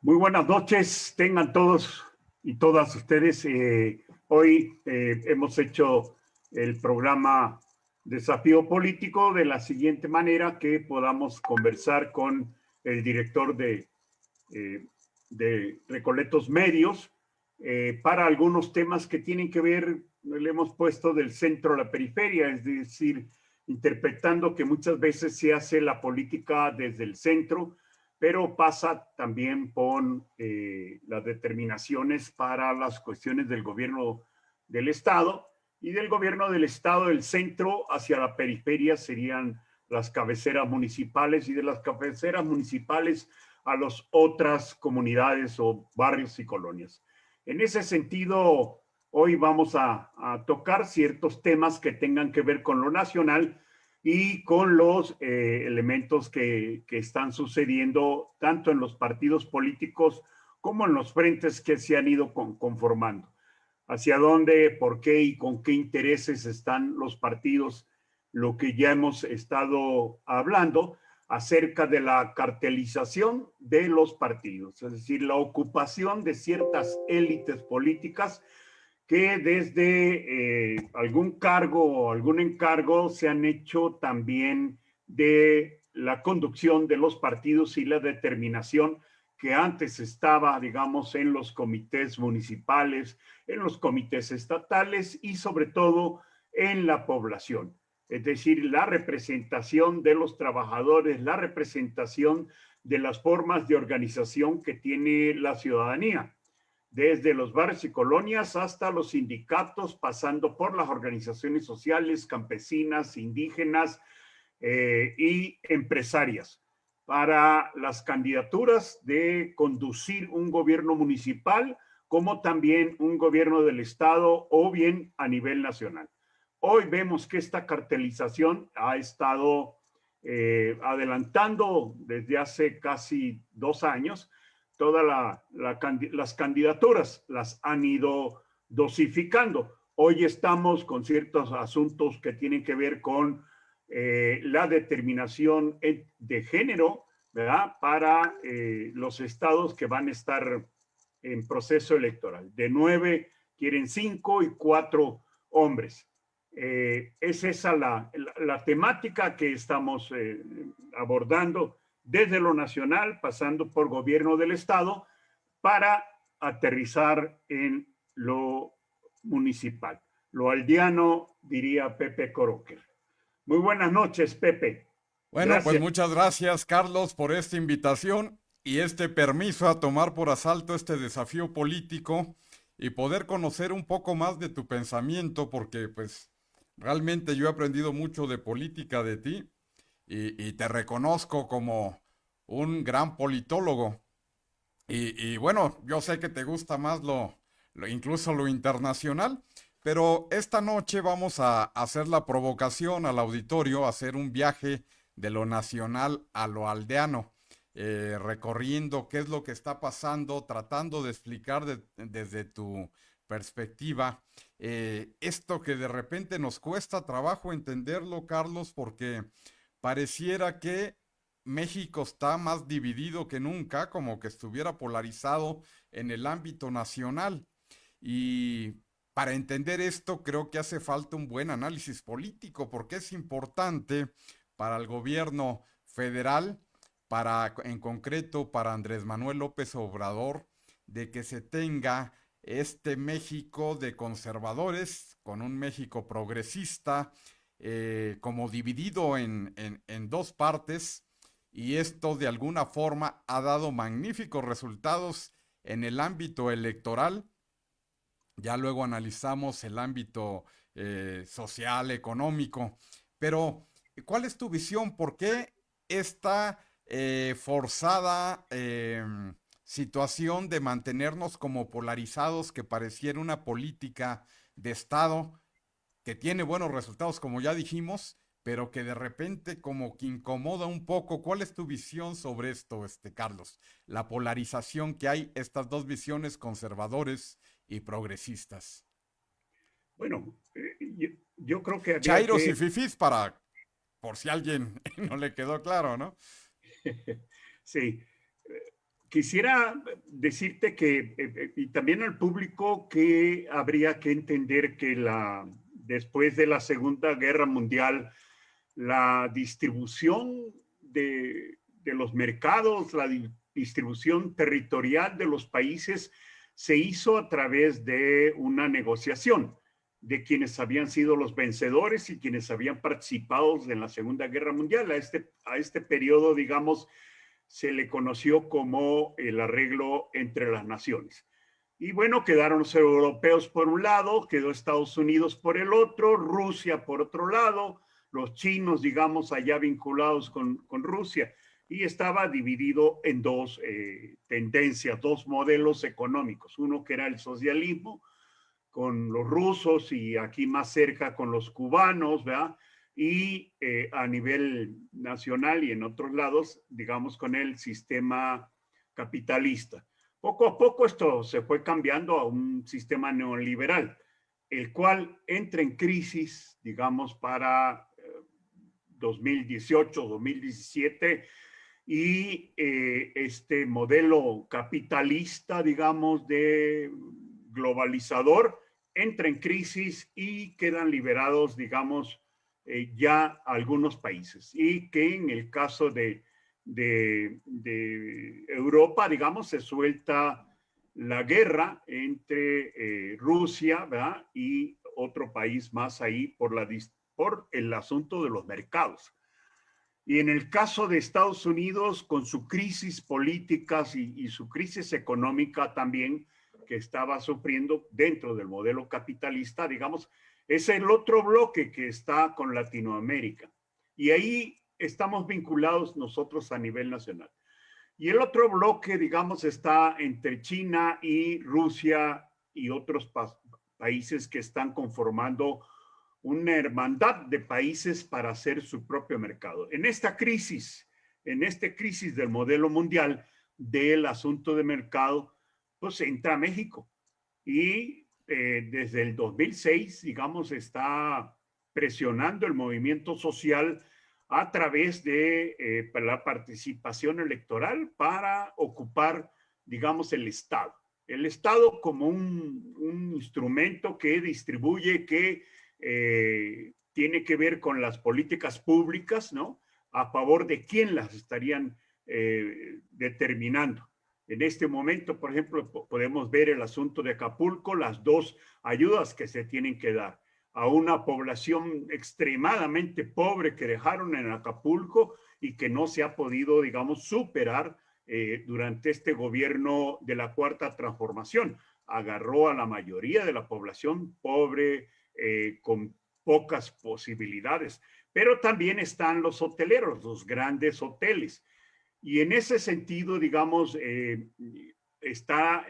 Muy buenas noches, tengan todos y todas ustedes. Hoy hemos hecho el programa Desafío Político de la siguiente manera: que podamos conversar con el director eh, de Recoletos Medios para algunos temas que tienen que ver. Le hemos puesto del centro a la periferia, es decir, interpretando que muchas veces se hace la política desde el centro, pero pasa también por las determinaciones para las cuestiones del gobierno del Estado, y del gobierno del Estado del centro hacia la periferia serían las cabeceras municipales, y de las cabeceras municipales a las otras comunidades o barrios y colonias. En ese sentido, hoy vamos a tocar ciertos temas que tengan que ver con lo nacional y con los elementos que están sucediendo tanto en los partidos políticos como en los frentes que se han ido conformando. Hacia dónde, por qué y con qué intereses están los partidos, lo que ya hemos estado hablando acerca de la cartelización de los partidos, es decir, la ocupación de ciertas élites políticas que desde algún cargo o algún encargo se han hecho también de la conducción de los partidos y la determinación que antes estaba, digamos, en los comités municipales, en los comités estatales y sobre todo en la población. Es decir, la representación de los trabajadores, la representación de las formas de organización que tiene la ciudadanía, desde los barrios y colonias hasta los sindicatos, pasando por las organizaciones sociales, campesinas, indígenas y empresarias, para las candidaturas de conducir un gobierno municipal, como también un gobierno del Estado o bien a nivel nacional. Hoy vemos que esta cartelización ha estado adelantando desde hace casi 2 años. Las candidaturas las han ido dosificando. Hoy estamos con ciertos asuntos que tienen que ver con la determinación de género, ¿verdad? Para los estados que van a estar en proceso electoral. De 9 quieren 5 y 4 hombres. Es esa la temática que estamos abordando desde lo nacional, pasando por gobierno del Estado, para aterrizar en lo municipal. Lo aldeano, diría Pepe Coroquer. Muy buenas noches, Pepe. Bueno, pues Gracias. muchas gracias, Carlos, por esta invitación y este permiso a tomar por asalto este desafío político y poder conocer un poco más de tu pensamiento, porque pues realmente yo he aprendido mucho de política de ti y te reconozco como un gran politólogo. Y bueno, yo sé que te gusta más incluso lo internacional, pero esta noche vamos a hacer la provocación al auditorio, a hacer un viaje de lo nacional a lo aldeano, recorriendo qué es lo que está pasando, tratando de explicar desde tu perspectiva esto que de repente nos cuesta trabajo entenderlo, Carlos, porque pareciera que México está más dividido que nunca, como que estuviera polarizado en el ámbito nacional. Y para entender esto, creo que hace falta un buen análisis político, porque es importante para el gobierno federal, en concreto para Andrés Manuel López Obrador, de que se tenga este México de conservadores con un México progresista, como dividido en dos partes, y esto de alguna forma ha dado magníficos resultados en el ámbito electoral. Ya luego analizamos el ámbito social, económico, pero ¿cuál es tu visión? ¿Por qué esta forzada situación de mantenernos como polarizados, que pareciera una política de Estado que tiene buenos resultados, como ya dijimos, pero que de repente como que incomoda un poco? ¿Cuál es tu visión sobre esto, Carlos? La polarización que hay, estas dos visiones, conservadores y progresistas. Bueno, yo creo que había Chairos que, y fifís por si a alguien no le quedó claro, ¿no? sí, quisiera decirte que, y también al público, que habría que entender que después de la Segunda Guerra Mundial, la distribución de los mercados, la distribución territorial de los países se hizo a través de una negociación de quienes habían sido los vencedores y quienes habían participado en la Segunda Guerra Mundial. A este periodo, digamos, se le conoció como el arreglo entre las naciones. Y bueno, quedaron los europeos por un lado, quedó Estados Unidos por el otro, Rusia por otro lado, los chinos, digamos, allá vinculados con Rusia, y estaba dividido en dos tendencias, dos modelos económicos. Uno que era el socialismo, con los rusos y aquí más cerca con los cubanos, ¿verdad? Y a nivel nacional y en otros lados, digamos, con el sistema capitalista. Poco a poco esto se fue cambiando a un sistema neoliberal, el cual entra en crisis, digamos, para 2018, 2017, y este modelo capitalista, digamos, de globalizador, entra en crisis y quedan liberados, digamos, ya algunos países. Y que en el caso de Europa, digamos, se suelta la guerra entre Rusia, ¿verdad? Y otro país más ahí por el asunto de los mercados. Y en el caso de Estados Unidos, con su crisis políticas y su crisis económica también, que estaba sufriendo dentro del modelo capitalista, digamos, es el otro bloque que está con Latinoamérica. Y ahí estamos vinculados nosotros a nivel nacional. Y el otro bloque, digamos, está entre China y Rusia y otros países que están conformando una hermandad de países para hacer su propio mercado. En esta crisis del modelo mundial del asunto de mercado, pues entra México y desde el 2006, digamos, está presionando el movimiento social a través de la participación electoral para ocupar, digamos, el Estado. El Estado como un instrumento que distribuye, que tiene que ver con las políticas públicas, ¿no? A favor de quién las estarían determinando. En este momento, por ejemplo, podemos ver el asunto de Acapulco, las dos ayudas que se tienen que dar a una población extremadamente pobre que dejaron en Acapulco y que no se ha podido, digamos, superar durante este gobierno de la Cuarta Transformación. Agarró a la mayoría de la población pobre, con pocas posibilidades, pero también están los hoteleros, los grandes hoteles. Y en ese sentido, digamos, está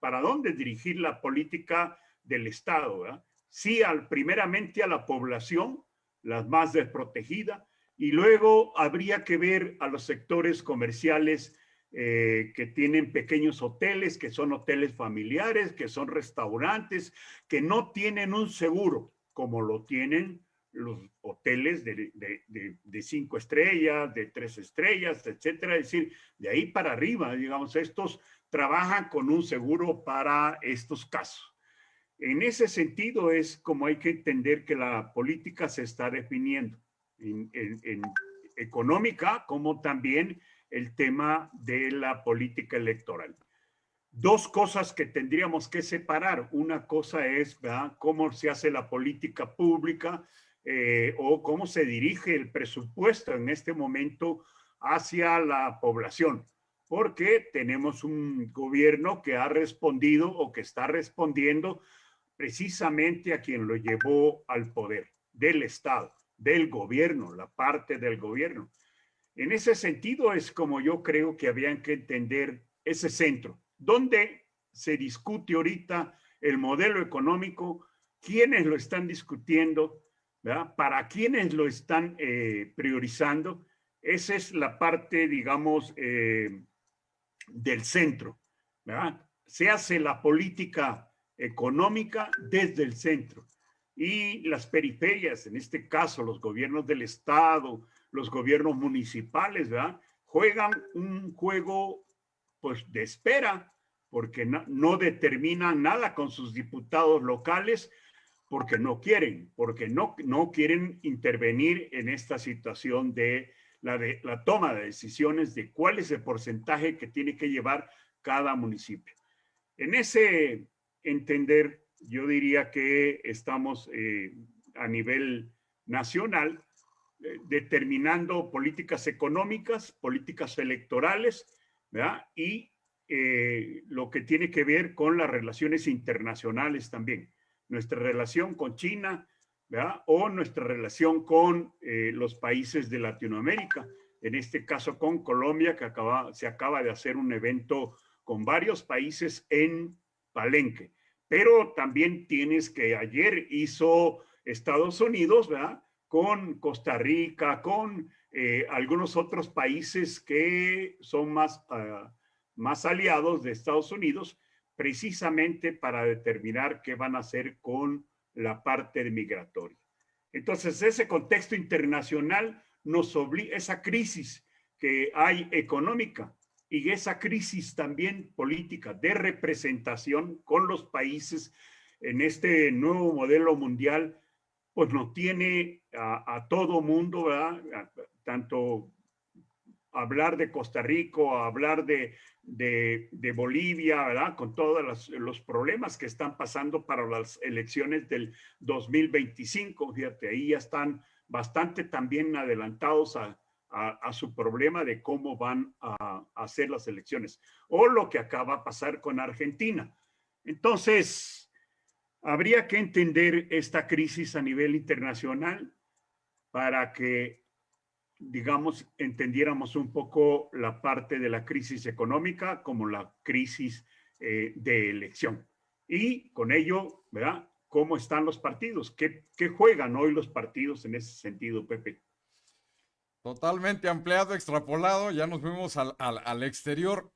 para dónde dirigir la política del Estado, ¿verdad? Sí, primeramente a la población, las más desprotegida, y luego habría que ver a los sectores comerciales que tienen pequeños hoteles, que son hoteles familiares, que son restaurantes, que no tienen un seguro, como lo tienen los hoteles de 5 estrellas, de 3 estrellas, etcétera. Es decir, de ahí para arriba, digamos, estos trabajan con un seguro para estos casos. En ese sentido es como hay que entender que la política se está definiendo en económica, como también el tema de la política electoral. Dos cosas que tendríamos que separar. Una cosa es, ¿verdad?, cómo se hace la política pública o cómo se dirige el presupuesto en este momento hacia la población, porque tenemos un gobierno que ha respondido o que está respondiendo precisamente a quien lo llevó al poder, del Estado, del gobierno, la parte del gobierno. En ese sentido es como yo creo que habían que entender ese centro, donde se discute ahorita el modelo económico, quiénes lo están discutiendo, ¿verdad?, para quiénes lo están priorizando. Esa es la parte, digamos, del centro, ¿verdad? Se hace la política económica desde el centro y las periferias, en este caso los gobiernos del Estado, los gobiernos municipales, ¿verdad?, juegan un juego pues de espera, porque no determinan nada con sus diputados locales, porque no quieren intervenir en esta situación de la toma de decisiones de cuál es el porcentaje que tiene que llevar cada municipio. En ese entender, yo diría que estamos a nivel nacional determinando políticas económicas, políticas electorales, ¿verdad? Y lo que tiene que ver con las relaciones internacionales también. Nuestra relación con China, ¿verdad? O nuestra relación con los países de Latinoamérica. En este caso con Colombia, que se acaba de hacer un evento con varios países en Palenque. Pero también tienes que ayer hizo Estados Unidos, ¿verdad? Con Costa Rica, con algunos otros países que son más aliados de Estados Unidos, precisamente para determinar qué van a hacer con la parte migratoria. Entonces, ese contexto internacional nos obliga, esa crisis que hay económica y esa crisis también política de representación con los países en este nuevo modelo mundial, pues nos tiene a todo mundo, ¿verdad? Tanto hablar de Costa Rica, hablar de Bolivia, ¿verdad? Con todos los problemas que están pasando para las elecciones del 2025, fíjate, ahí ya están bastante también adelantados a su problema de cómo van a hacer las elecciones, o lo que acaba de pasar con Argentina. Entonces, habría que entender esta crisis a nivel internacional para que, digamos, entendiéramos un poco la parte de la crisis económica como la crisis de elección. Y con ello, ¿verdad? ¿Cómo están los partidos? ¿Qué juegan hoy los partidos en ese sentido, Pepe? Totalmente ampliado, extrapolado, ya nos vemos al exterior.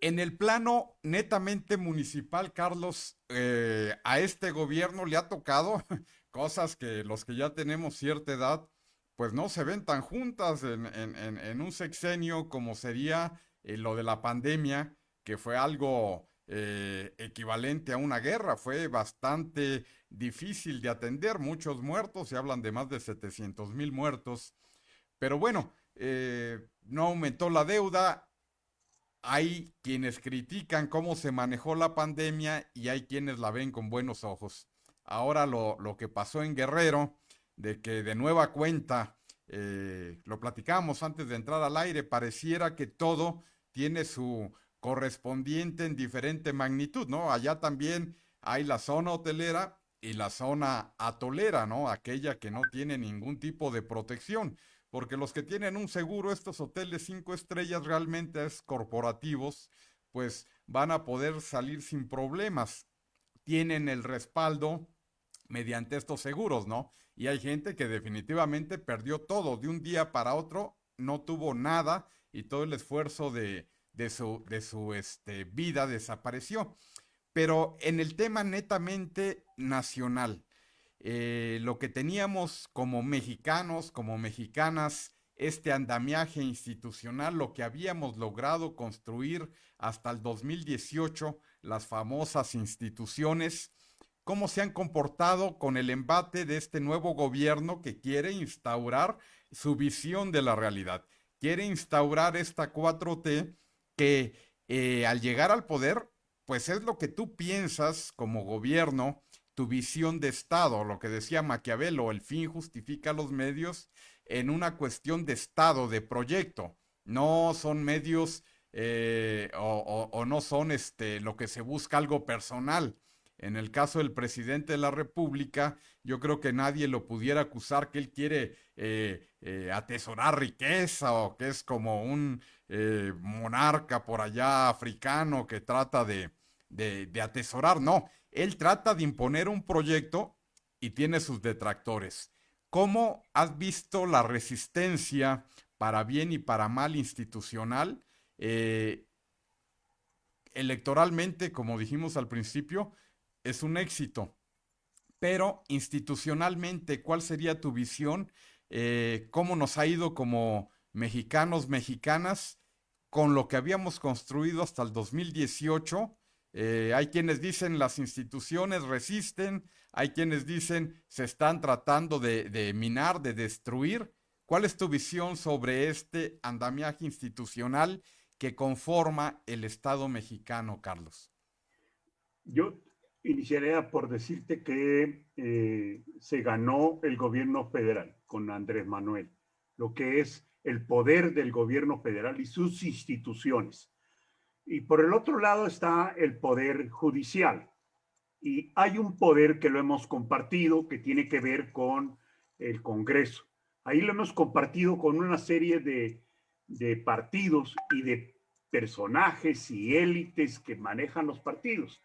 En el plano netamente municipal, Carlos, a este gobierno le ha tocado cosas que los que ya tenemos cierta edad, pues no se ven tan juntas en un sexenio como sería lo de la pandemia, que fue algo equivalente a una guerra, fue bastante difícil de atender, muchos muertos, se hablan de más de 700,000 muertos. Pero bueno, no aumentó la deuda. Hay quienes critican cómo se manejó la pandemia y hay quienes la ven con buenos ojos. Ahora lo que pasó en Guerrero, de que de nueva cuenta, lo platicamos antes de entrar al aire, pareciera que todo tiene su correspondiente en diferente magnitud, ¿no? Allá también hay la zona hotelera y la zona atolera, ¿no? Aquella que no tiene ningún tipo de protección, porque los que tienen un seguro, estos hoteles 5 estrellas realmente es corporativos, pues van a poder salir sin problemas. Tienen el respaldo mediante estos seguros, ¿no? Y hay gente que definitivamente perdió todo de un día para otro, no tuvo nada y todo el esfuerzo de su vida desapareció. Pero en el tema netamente nacional, lo que teníamos como mexicanos, como mexicanas, este andamiaje institucional, lo que habíamos logrado construir hasta el 2018, las famosas instituciones, cómo se han comportado con el embate de este nuevo gobierno que quiere instaurar su visión de la realidad. Quiere instaurar esta 4T que al llegar al poder, pues es lo que tú piensas como gobierno, tu visión de Estado, lo que decía Maquiavelo, el fin justifica los medios en una cuestión de Estado, de proyecto. No son medios o no son lo que se busca algo personal. En el caso del presidente de la República, yo creo que nadie lo pudiera acusar que él quiere atesorar riqueza o que es como un monarca por allá africano que trata de atesorar. No, él trata de imponer un proyecto y tiene sus detractores. ¿Cómo has visto la resistencia para bien y para mal institucional? Electoralmente, como dijimos al principio, es un éxito, pero institucionalmente, ¿cuál sería tu visión? ¿Cómo nos ha ido como mexicanos, mexicanas, con lo que habíamos construido hasta el 2018. Hay quienes dicen las instituciones resisten, hay quienes dicen se están tratando de minar, de destruir. ¿Cuál es tu visión sobre este andamiaje institucional que conforma el Estado mexicano, Carlos? Yo iniciaría por decirte que se ganó el gobierno federal con Andrés Manuel, lo que es el poder del gobierno federal y sus instituciones. Y por el otro lado está el poder judicial. Y hay un poder que lo hemos compartido que tiene que ver con el Congreso. Ahí lo hemos compartido con una serie de partidos y de personajes y élites que manejan los partidos.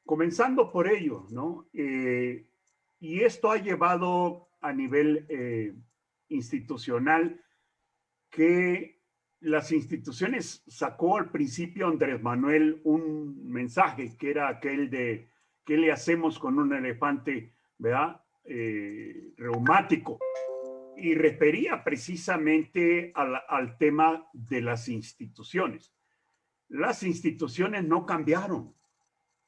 Comenzando por ello, ¿no? Y esto ha llevado a nivel institucional que las instituciones sacó al principio Andrés Manuel un mensaje que era aquel de qué le hacemos con un elefante, ¿verdad? Reumático. Y refería precisamente al tema de las instituciones. Las instituciones no cambiaron,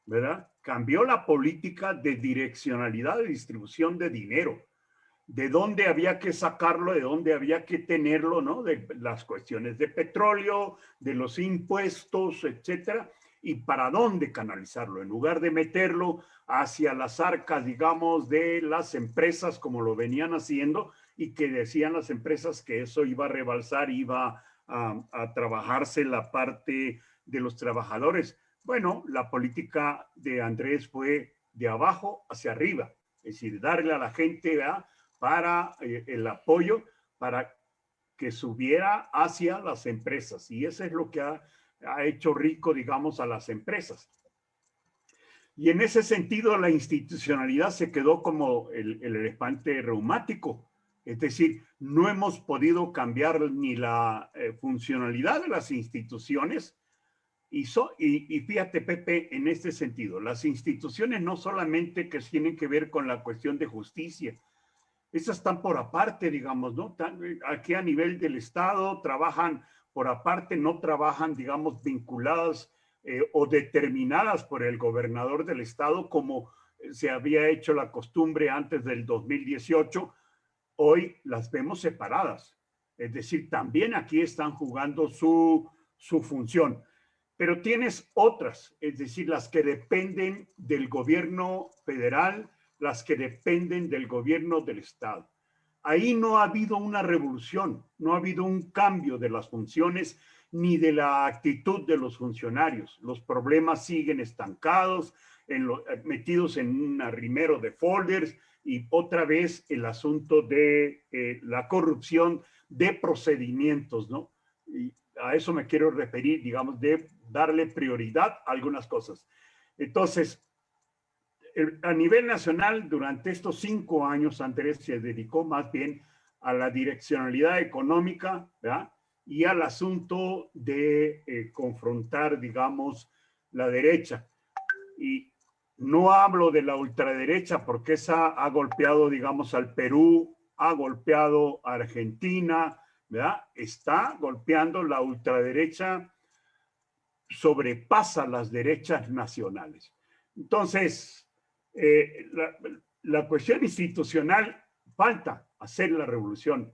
¿verdad? Cambió la política de direccionalidad de distribución de dinero, de dónde había que sacarlo, de dónde había que tenerlo, ¿no? De las cuestiones de petróleo, de los impuestos, etcétera, y para dónde canalizarlo, en lugar de meterlo hacia las arcas, digamos, de las empresas como lo venían haciendo y que decían las empresas que eso iba a rebalsar, iba a trabajarse la parte de los trabajadores. Bueno, la política de Andrés fue de abajo hacia arriba, es decir, darle a la gente, ¿verdad?, para el apoyo para que subiera hacia las empresas. Y eso es lo que ha hecho rico, digamos, a las empresas. Y en ese sentido, la institucionalidad se quedó como el elefante reumático. Es decir, no hemos podido cambiar ni la funcionalidad de las instituciones. Y fíjate, Pepe, en este sentido, las instituciones no solamente que tienen que ver con la cuestión de justicia, esas están por aparte, digamos, ¿no? Aquí a nivel del Estado trabajan por aparte, no trabajan, digamos, vinculadas o determinadas por el gobernador del Estado, como se había hecho la costumbre antes del 2018. Hoy las vemos separadas. Es decir, también aquí están jugando su función. Pero tienes otras, es decir, las que dependen del gobierno federal, las que dependen del gobierno del Estado. Ahí no ha habido una revolución, no ha habido un cambio de las funciones ni de la actitud de los funcionarios. Los problemas siguen estancados, metidos en un arrimero de folders y otra vez el asunto de la corrupción de procedimientos, ¿no? Y a eso me quiero referir, digamos, de darle prioridad a algunas cosas. Entonces, a nivel nacional, durante estos 5 años, Andrés se dedicó más bien a la direccionalidad económica, ¿verdad?, y al asunto de confrontar, digamos, la derecha. Y no hablo de la ultraderecha porque esa ha golpeado, digamos, al Perú, ha golpeado a Argentina, ¿verdad? Está golpeando la ultraderecha, sobrepasa las derechas nacionales. Entonces, la cuestión institucional, falta hacer la revolución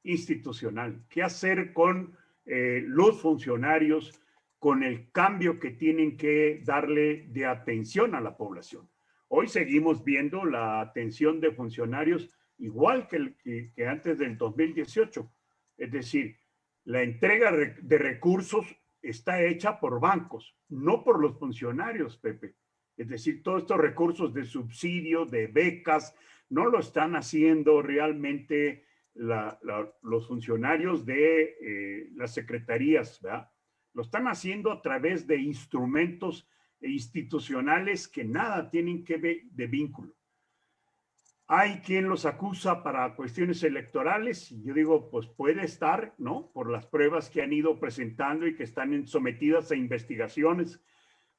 institucional. ¿Qué hacer con los funcionarios, con el cambio que tienen que darle de atención a la población? Hoy seguimos viendo la atención de funcionarios igual que antes del 2018. Es decir, la entrega de recursos está hecha por bancos, no por los funcionarios, Pepe. Es decir, todos estos recursos de subsidio, de becas, no lo están haciendo realmente los funcionarios de las secretarías, ¿verdad? Lo están haciendo a través de instrumentos institucionales que nada tienen que ver de vínculo. Hay quien los acusa para cuestiones electorales y yo digo, pues puede estar, ¿no?, por las pruebas que han ido presentando y que están sometidas a investigaciones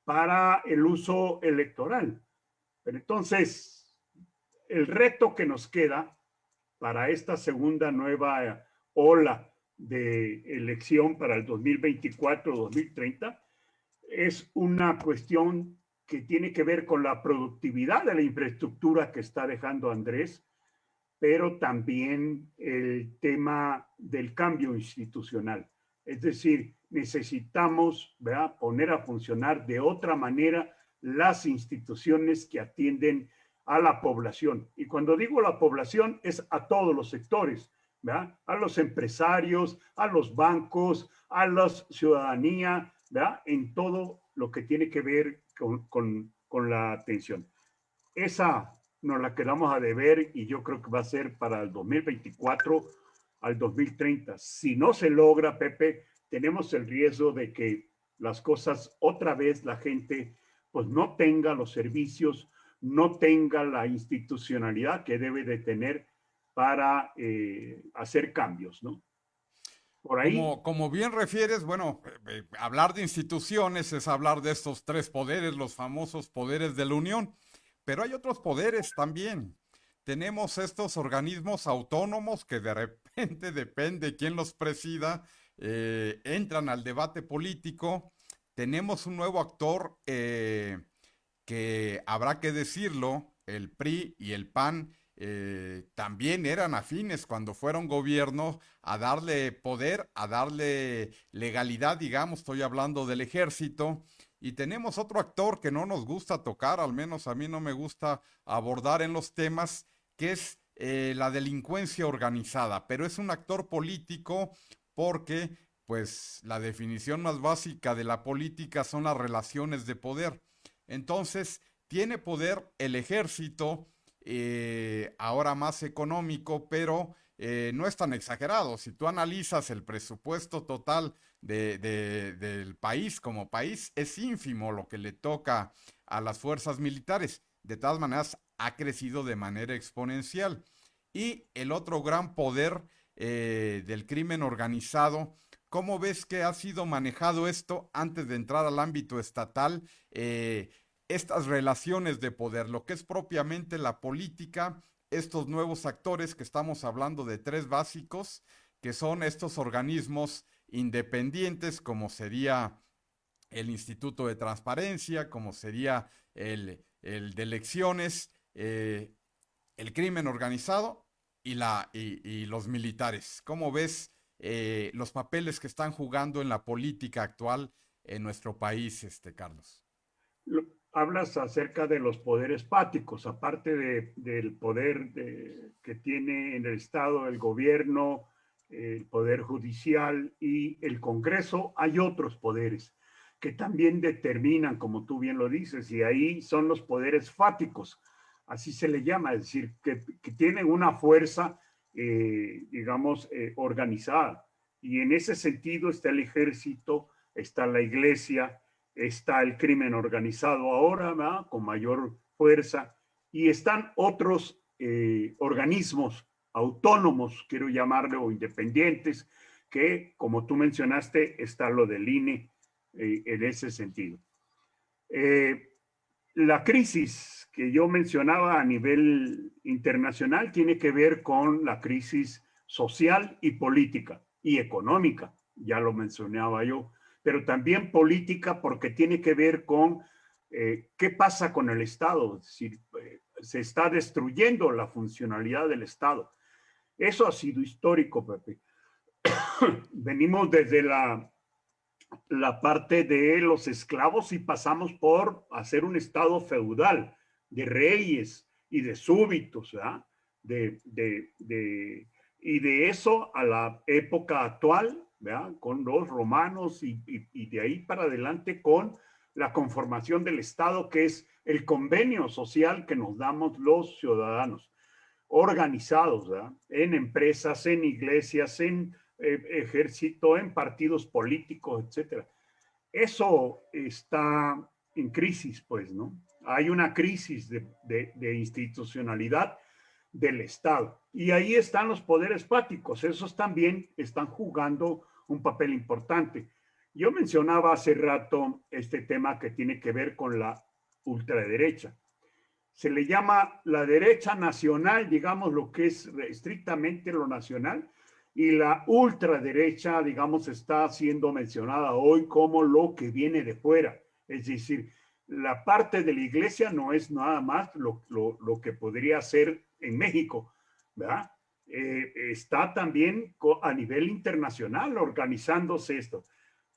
para el uso electoral. Pero entonces, el reto que nos queda para esta segunda nueva ola de elección para el 2024-2030 es una cuestión que tiene que ver con la productividad de la infraestructura que está dejando Andrés, pero también el tema del cambio institucional. Es decir, necesitamos, ¿verdad?, poner a funcionar de otra manera las instituciones que atienden a la población. Y cuando digo la población es a todos los sectores, ¿verdad?, a los empresarios, a los bancos, a la ciudadanía, ¿verdad?, en todo lo que tiene que ver con la atención. Esa nos la quedamos a deber y yo creo que va a ser para el 2024 al 2030. Si no se logra, Pepe, tenemos el riesgo de que las cosas otra vez la gente pues no tenga los servicios, no tenga la institucionalidad que debe de tener para hacer cambios, ¿no? Por ahí. Como bien refieres, bueno, hablar de instituciones es hablar de estos tres poderes, los famosos poderes de la Unión, pero hay otros poderes también. Tenemos estos organismos autónomos que de repente, depende quién los presida, entran al debate político. Tenemos un nuevo actor que habrá que decirlo, el PRI y el PAN también eran afines cuando fueron gobierno a darle poder, a darle legalidad, digamos, estoy hablando del ejército. Y tenemos otro actor que no nos gusta tocar, al menos a mí no me gusta abordar en los temas, que es la delincuencia organizada, pero es un actor político porque, pues, la definición más básica de la política son las relaciones de poder. Entonces, tiene poder el ejército, ahora más económico, pero no es tan exagerado. Si tú analizas el presupuesto total del país como país, es ínfimo lo que le toca a las fuerzas militares. De todas maneras, ha crecido de manera exponencial. Y el otro gran poder del crimen organizado, ¿cómo ves que ha sido manejado esto antes de entrar al ámbito estatal? Estas relaciones de poder, lo que es propiamente la política, estos nuevos actores que estamos hablando de tres básicos, que son estos organismos independientes, como sería el Instituto de Transparencia, como sería el de elecciones, el crimen organizado y los militares. ¿Cómo ves los papeles que están jugando en la política actual en nuestro país, Carlos? Hablas acerca de los poderes fácticos, aparte del poder que tiene en el Estado el gobierno, el poder judicial y el Congreso, hay otros poderes que también determinan, como tú bien lo dices, y ahí son los poderes fáticos, así se le llama, es decir, que tienen una fuerza, digamos, organizada. Y en ese sentido está el ejército, está la iglesia, está el crimen organizado ahora, ¿verdad?, con mayor fuerza, y están otros organismos autónomos, quiero llamarlo, o independientes, que, como tú mencionaste, está lo del INE en ese sentido. La crisis que yo mencionaba a nivel internacional tiene que ver con la crisis social y política y económica, ya lo mencionaba yo, pero también política porque tiene que ver con qué pasa con el Estado, es decir, se está destruyendo la funcionalidad del Estado. Eso ha sido histórico, Pepe. Venimos desde la parte de los esclavos y pasamos por hacer un Estado feudal de reyes y de súbditos, ¿verdad? Y de eso a la época actual, ¿verdad?, con los romanos y de ahí para adelante con la conformación del Estado, que es el convenio social que nos damos los ciudadanos, organizados, ¿verdad?, en empresas, en iglesias, en ejército, en partidos políticos, etcétera. Eso está en crisis, pues, ¿no? Hay una crisis de institucionalidad del Estado. Y ahí están los poderes fácticos, esos también están jugando un papel importante. Yo mencionaba hace rato este tema que tiene que ver con la ultraderecha. Se le llama la derecha nacional, digamos lo que es estrictamente lo nacional, y la ultraderecha, digamos, está siendo mencionada hoy como lo que viene de fuera. Es decir, la parte de la iglesia no es nada más lo que podría ser en México, ¿verdad? Está también a nivel internacional organizándose esto.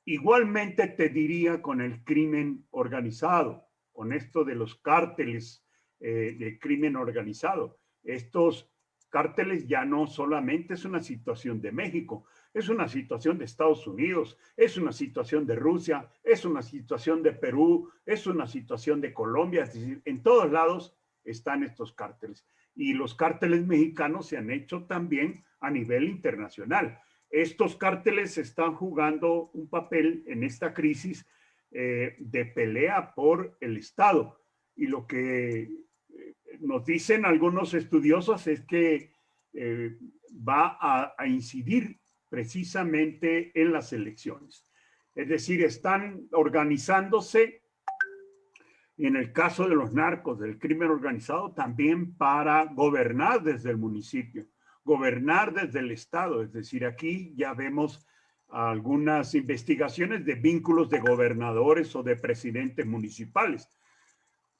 Igualmente te diría con el crimen organizado, con esto de los cárteles de crimen organizado. Estos cárteles ya no solamente es una situación de México, es una situación de Estados Unidos, es una situación de Rusia, es una situación de Perú, es una situación de Colombia, es decir, en todos lados están estos cárteles. Y los cárteles mexicanos se han hecho también a nivel internacional. Estos cárteles están jugando un papel en esta crisis de pelea por el Estado. Y lo que nos dicen algunos estudiosos es que va a incidir precisamente en las elecciones. Es decir, están organizándose en el caso de los narcos, del crimen organizado, también para gobernar desde el municipio, gobernar desde el Estado. Es decir, aquí ya vemos algunas investigaciones de vínculos de gobernadores o de presidentes municipales.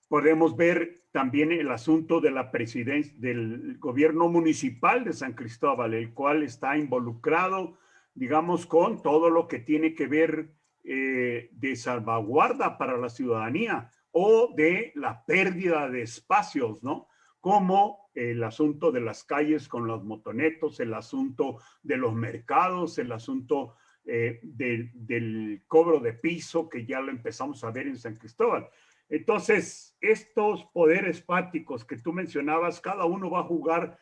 Podemos ver también el asunto de la presidencia del gobierno municipal de San Cristóbal, el cual está involucrado, digamos, con todo lo que tiene que ver de salvaguarda para la ciudadanía o de la pérdida de espacios, ¿no? Como el asunto de las calles con los motonetos, el asunto de los mercados, el asunto del cobro de piso, que ya lo empezamos a ver en San Cristóbal. Entonces, estos poderes fácticos que tú mencionabas, cada uno va a jugar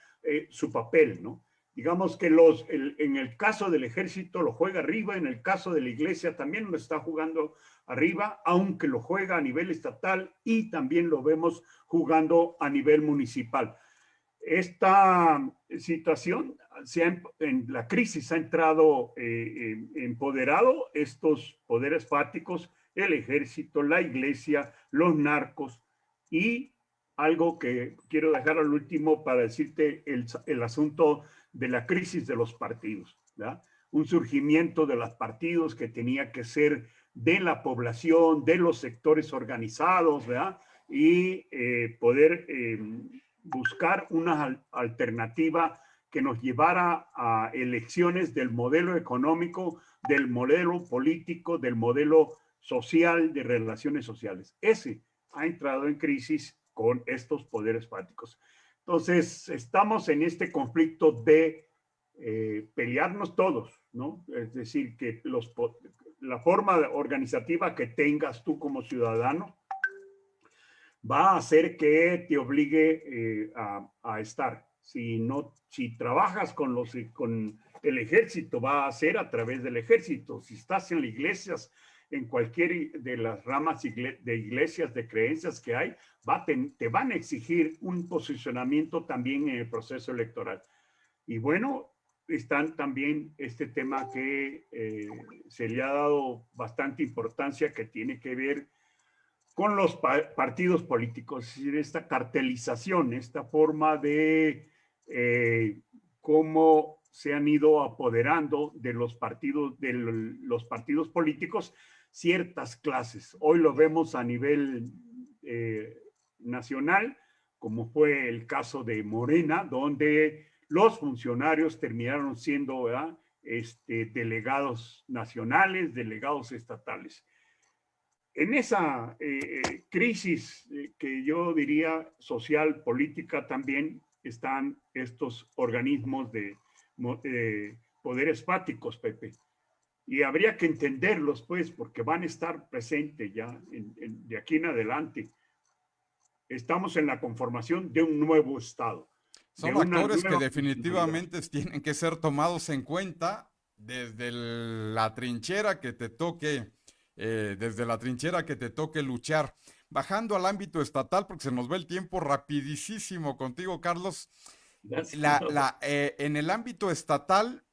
su papel, ¿no? Digamos que en el caso del ejército lo juega arriba, en el caso de la iglesia también lo está jugando arriba, aunque lo juega a nivel estatal y también lo vemos jugando a nivel municipal. Esta situación, en la crisis ha entrado empoderado estos poderes fáticos, el ejército, la iglesia, los narcos y algo que quiero dejar al último para decirte el asunto de la crisis de los partidos, ¿verdad? Un surgimiento de los partidos que tenía que ser de la población, de los sectores organizados, ¿verdad? Y poder buscar una alternativa que nos llevara a elecciones del modelo económico, del modelo político, del modelo social, de relaciones sociales. Ese ha entrado en crisis con estos poderes fácticos. Entonces, estamos en este conflicto de pelearnos todos, ¿no? Es decir, que la forma organizativa que tengas tú como ciudadano va a hacer que te obligue a estar. Si trabajas con el ejército, va a ser a través del ejército. Si estás en las iglesias, en cualquier de las ramas de iglesias de creencias que hay, te van a exigir un posicionamiento también en el proceso electoral. Y bueno, están también este tema que se le ha dado bastante importancia, que tiene que ver con los partidos políticos, es decir, esta cartelización, esta forma de cómo se han ido apoderando de los partidos políticos ciertas clases. Hoy lo vemos a nivel nacional, como fue el caso de Morena, donde los funcionarios terminaron siendo delegados nacionales, delegados estatales. En esa crisis que yo diría social, política, también están estos organismos de poderes fáticos, Pepe. Y habría que entenderlos, pues, porque van a estar presentes ya de aquí en adelante. Estamos en la conformación de un nuevo Estado. Son actores que definitivamente tienen que ser tomados en cuenta desde la trinchera que te toque. Desde la trinchera que te toque luchar. Bajando al ámbito estatal, porque se nos va el tiempo rapidísimo contigo, Carlos. En el ámbito estatal,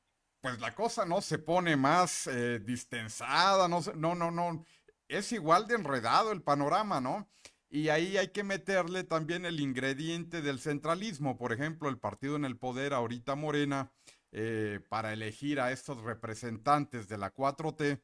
pues la cosa no se pone más distensada, no, es igual de enredado el panorama, ¿no? Y ahí hay que meterle también el ingrediente del centralismo. Por ejemplo, el partido en el poder, ahorita Morena, para elegir a estos representantes de la 4T,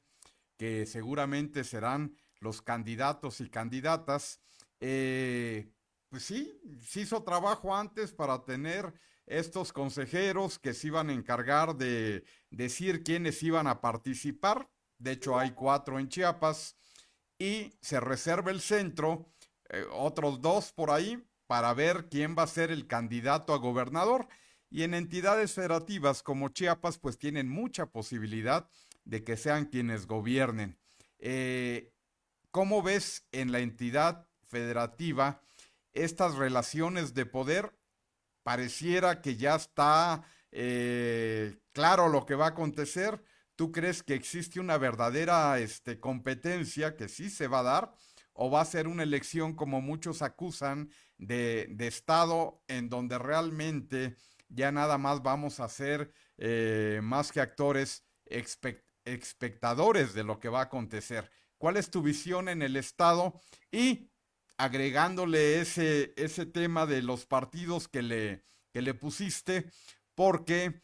que seguramente serán los candidatos y candidatas. Pues sí, se hizo trabajo antes para tener estos consejeros que se iban a encargar de decir quiénes iban a participar. De hecho, hay 4 en Chiapas y se reserva el centro, otros 2 por ahí, para ver quién va a ser el candidato a gobernador. Y en entidades federativas como Chiapas, pues tienen mucha posibilidad de que sean quienes gobiernen. Eh, ¿Cómo ves en la entidad federativa estas relaciones de poder? Pareciera que ya está claro lo que va a acontecer. ¿Tú crees que existe una verdadera competencia que sí se va a dar? ¿O va a ser una elección, como muchos acusan, de Estado en donde realmente ya nada más vamos a ser más que actores, espectadores de lo que va a acontecer? ¿Cuál es tu visión en el Estado? Y agregándole ese tema de los partidos que le pusiste, porque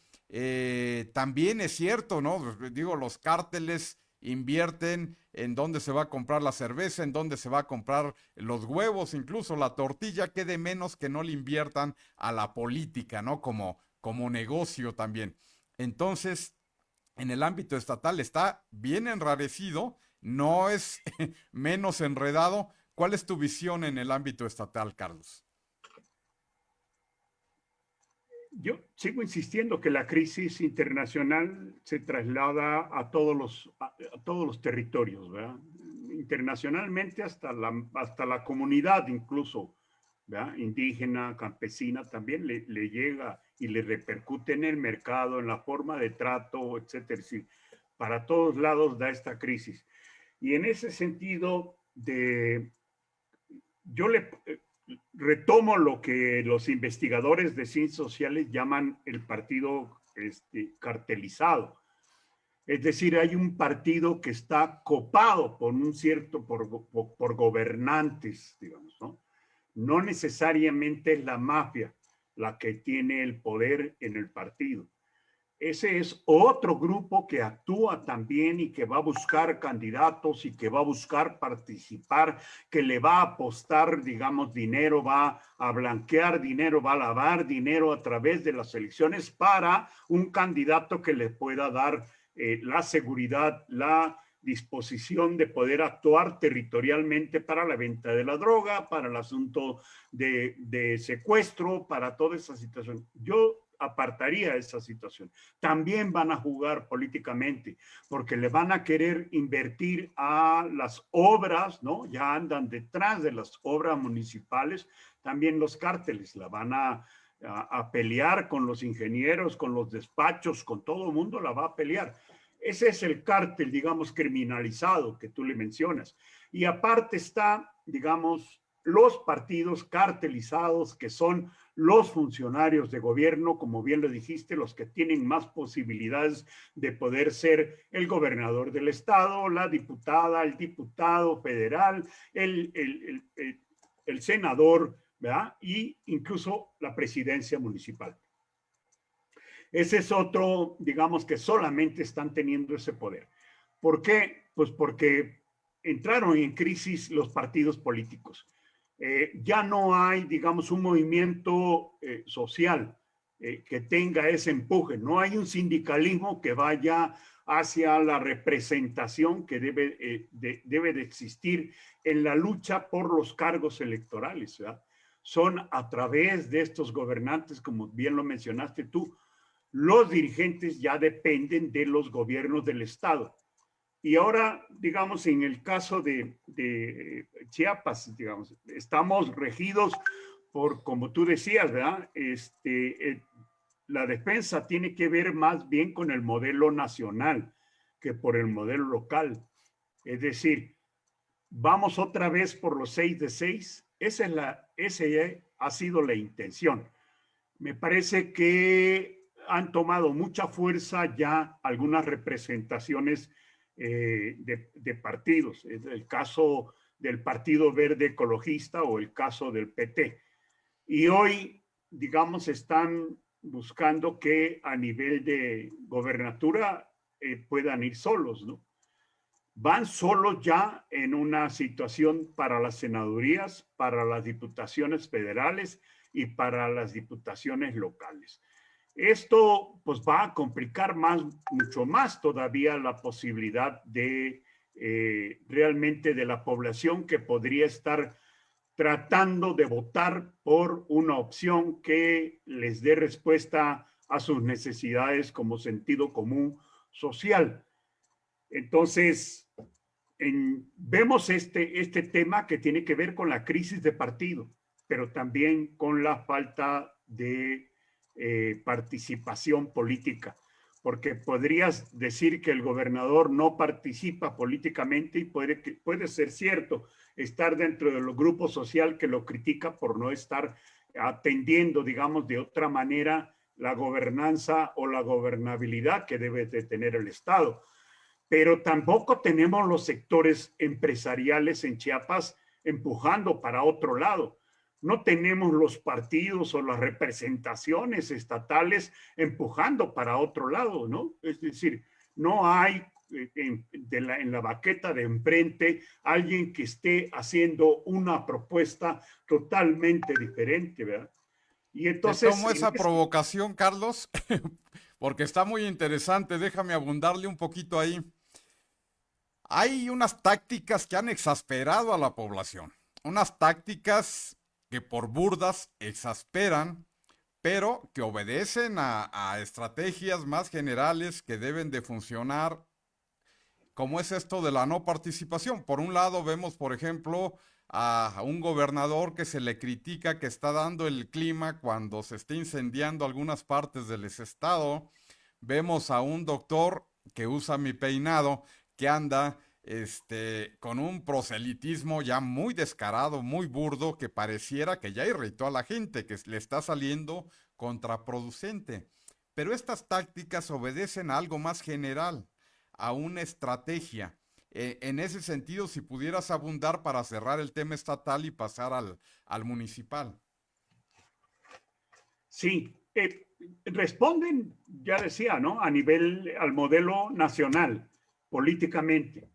también es cierto, ¿no? Digo, los cárteles invierten en dónde se va a comprar la cerveza, en dónde se va a comprar los huevos, incluso la tortilla, que de menos que no le inviertan a la política, ¿no? Como negocio también. Entonces, en el ámbito estatal está bien enrarecido, no es menos enredado. ¿Cuál es tu visión en el ámbito estatal, Carlos? Yo sigo insistiendo que la crisis internacional se traslada a todos los territorios, ¿verdad? Internacionalmente hasta la comunidad incluso, ¿verdad? Indígena, campesina, también le llega y le repercute en el mercado, en la forma de trato, etcétera. Sí, para todos lados da esta crisis. Y en ese sentido, yo retomo lo que los investigadores de ciencias sociales llaman el partido cartelizado. Es decir, hay un partido que está copado por un cierto, por gobernantes, digamos, ¿no? No necesariamente es la mafia la que tiene el poder en el partido. Ese es otro grupo que actúa también y que va a buscar candidatos y que va a buscar participar, que le va a apostar, digamos, dinero, va a blanquear dinero, va a lavar dinero a través de las elecciones para un candidato que le pueda dar la seguridad, la disposición de poder actuar territorialmente para la venta de la droga, para el asunto de secuestro, para toda esa situación. Yo apartaría esa situación. También van a jugar políticamente porque le van a querer invertir a las obras, ¿no? Ya andan detrás de las obras municipales, también los cárteles la van a pelear con los ingenieros, con los despachos, con todo el mundo la va a pelear. Ese es el cártel, digamos, criminalizado que tú le mencionas. Y aparte está, digamos, los partidos cartelizados que son los funcionarios de gobierno, como bien lo dijiste, los que tienen más posibilidades de poder ser el gobernador del estado, la diputada, el diputado federal, el senador, ¿verdad? Y incluso la presidencia municipal. Ese es otro, digamos, que solamente están teniendo ese poder. ¿Por qué? Pues porque entraron en crisis los partidos políticos. Ya no hay, digamos, un movimiento social que tenga ese empuje. No hay un sindicalismo que vaya hacia la representación que debe de existir en la lucha por los cargos electorales, ¿verdad? Son a través de estos gobernantes, como bien lo mencionaste tú, los dirigentes ya dependen de los gobiernos del Estado. Y ahora, digamos, en el caso de Chiapas, digamos, estamos regidos por, como tú decías, ¿verdad? La defensa tiene que ver más bien con el modelo nacional que por el modelo local. Es decir, vamos otra vez por los 6 de 6. Esa ha sido la intención. Me parece que han tomado mucha fuerza ya algunas representaciones de partidos. Es el caso del Partido Verde Ecologista o el caso del PT. Y hoy, digamos, están buscando que a nivel de gobernatura puedan ir solos, ¿no? Van solos ya en una situación para las senadurías, para las diputaciones federales y para las diputaciones locales. Esto pues va a complicar mucho más todavía la posibilidad de realmente de la población que podría estar tratando de votar por una opción que les dé respuesta a sus necesidades como sentido común social. Entonces, vemos este tema que tiene que ver con la crisis de partido, pero también con la falta de participación política, porque podrías decir que el gobernador no participa políticamente y puede ser cierto, estar dentro del grupo social que lo critica por no estar atendiendo, digamos, de otra manera la gobernanza o la gobernabilidad que debe de tener el Estado. Pero tampoco tenemos los sectores empresariales en Chiapas empujando para otro lado. No tenemos los partidos o las representaciones estatales empujando para otro lado, ¿no? Es decir, no hay en la baqueta de enfrente alguien que esté haciendo una propuesta totalmente diferente, ¿verdad? Y Te entonces, tomo esa provocación, Carlos, porque está muy interesante. Déjame abundarle un poquito ahí. Hay unas tácticas que han exasperado a la población, unas tácticas que por burdas exasperan, pero que obedecen a estrategias más generales que deben de funcionar, como es esto de la no participación. Por un lado vemos, por ejemplo, a un gobernador que se le critica que está dando el clima cuando se está incendiando algunas partes del estado. Vemos a un doctor que usa mi peinado, que anda con un proselitismo ya muy descarado, muy burdo, que pareciera que ya irritó a la gente, que le está saliendo contraproducente. Pero estas tácticas obedecen a algo más general, a una estrategia. En ese sentido, si pudieras abundar para cerrar el tema estatal y pasar al municipal. Sí, responden, ya decía, ¿no? A nivel, al modelo nacional, políticamente.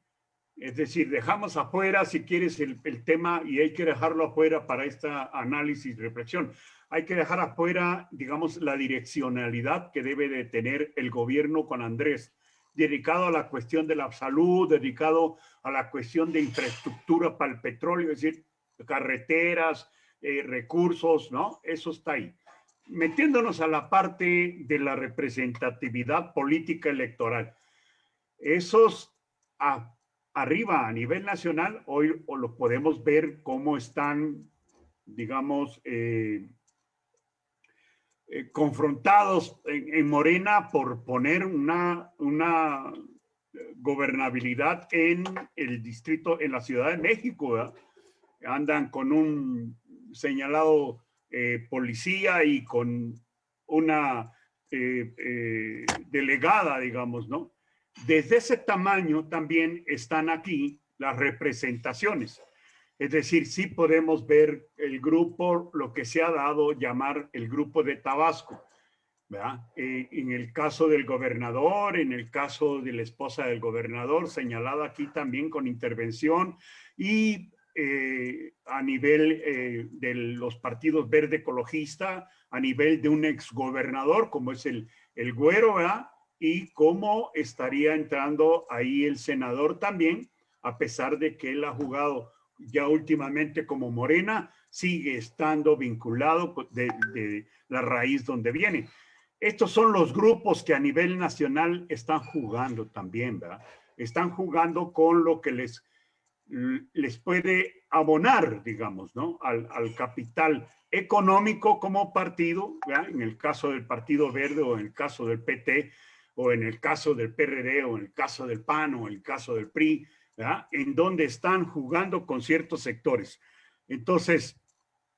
Es decir, dejamos afuera, si quieres, el tema y hay que dejarlo afuera para esta análisis y reflexión. Hay que dejar afuera, digamos, la direccionalidad que debe de tener el gobierno con Andrés, dedicado a la cuestión de la salud, dedicado a la cuestión de infraestructura para el petróleo, es decir, carreteras, recursos, ¿no? Eso está ahí. Metiéndonos a la parte de la representatividad política electoral. Esos arriba a nivel nacional, hoy lo podemos ver cómo están, digamos, confrontados en Morena por poner una gobernabilidad en el distrito, en la Ciudad de México, ¿verdad? Andan con un señalado policía y con una delegada, digamos, ¿no? Desde ese tamaño también están aquí las representaciones. Es decir, sí podemos ver el grupo, lo que se ha dado llamar el grupo de Tabasco, ¿verdad? En el caso del gobernador, en el caso de la esposa del gobernador, señalada aquí también con intervención, y a nivel de los partidos verde ecologista, a nivel de un exgobernador como es el Güero, ¿verdad? Y cómo estaría entrando ahí el senador también, a pesar de que él ha jugado ya últimamente como Morena, sigue estando vinculado de la raíz donde viene. Estos son los grupos que a nivel nacional están jugando también, ¿verdad? Están jugando con lo que les puede abonar, digamos, ¿no? Al capital económico como partido, ¿verdad? En el caso del Partido Verde o en el caso del PT o en el caso del PRD o en el caso del PAN o en el caso del PRI, ¿verdad? En donde están jugando con ciertos sectores. Entonces,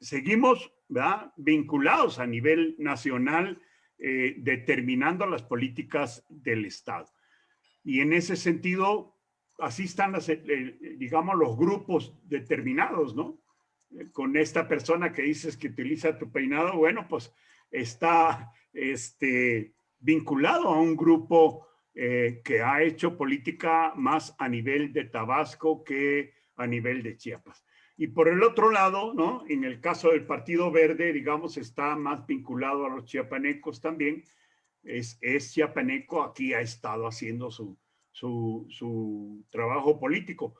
seguimos, ¿verdad? Vinculados a nivel nacional, determinando las políticas del Estado. Y en ese sentido, así están, digamos, los grupos determinados, ¿no? Con esta persona que dices que utiliza tu peinado, bueno, pues está vinculado a un grupo que ha hecho política más a nivel de Tabasco que a nivel de Chiapas. Y por el otro lado, ¿no? En el caso del Partido Verde, digamos, está más vinculado a los chiapanecos también. Es chiapaneco, aquí ha estado haciendo su trabajo político.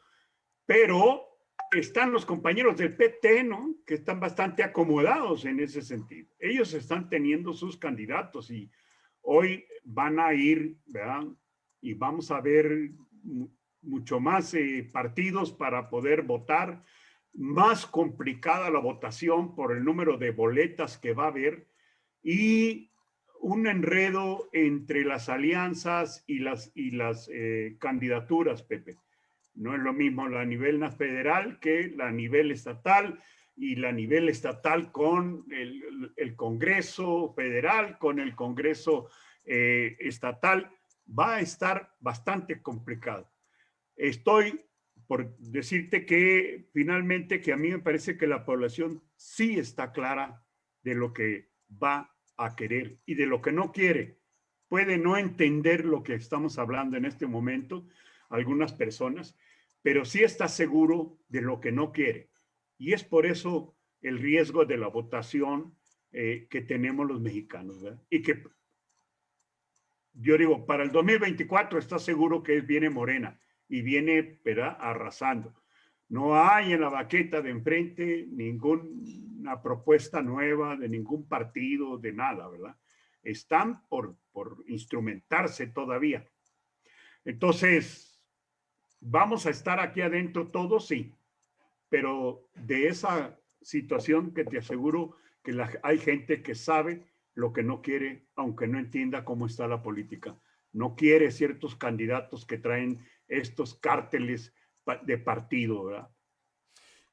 Pero están los compañeros del PT, ¿no? Que están bastante acomodados en ese sentido. Ellos están teniendo sus candidatos y hoy van a ir, ¿verdad? Y vamos a ver mucho más partidos para poder votar, más complicada la votación por el número de boletas que va a haber y un enredo entre las alianzas y las candidaturas, Pepe. No es lo mismo la nivel federal que la nivel estatal y la nivel estatal con el Congreso federal, con el Congreso estatal, va a estar bastante complicado. Estoy por decirte que finalmente que a mí me parece que la población sí está clara de lo que va a querer y de lo que no quiere. Puede no entender lo que estamos hablando en este momento, algunas personas, pero sí está seguro de lo que no quiere. Y es por eso el riesgo de la votación que tenemos los mexicanos, ¿verdad? Y que yo digo, para el 2024 está seguro que viene Morena y viene, ¿verdad?, arrasando. No hay en la baqueta de enfrente ninguna propuesta nueva de ningún partido, de nada, ¿verdad? Están por instrumentarse todavía. Entonces, ¿vamos a estar aquí adentro todos? Sí, pero de esa situación que te aseguro que hay gente que sabe lo que no quiere, aunque no entienda cómo está la política. No quiere ciertos candidatos que traen estos cárteles de partido, ¿verdad?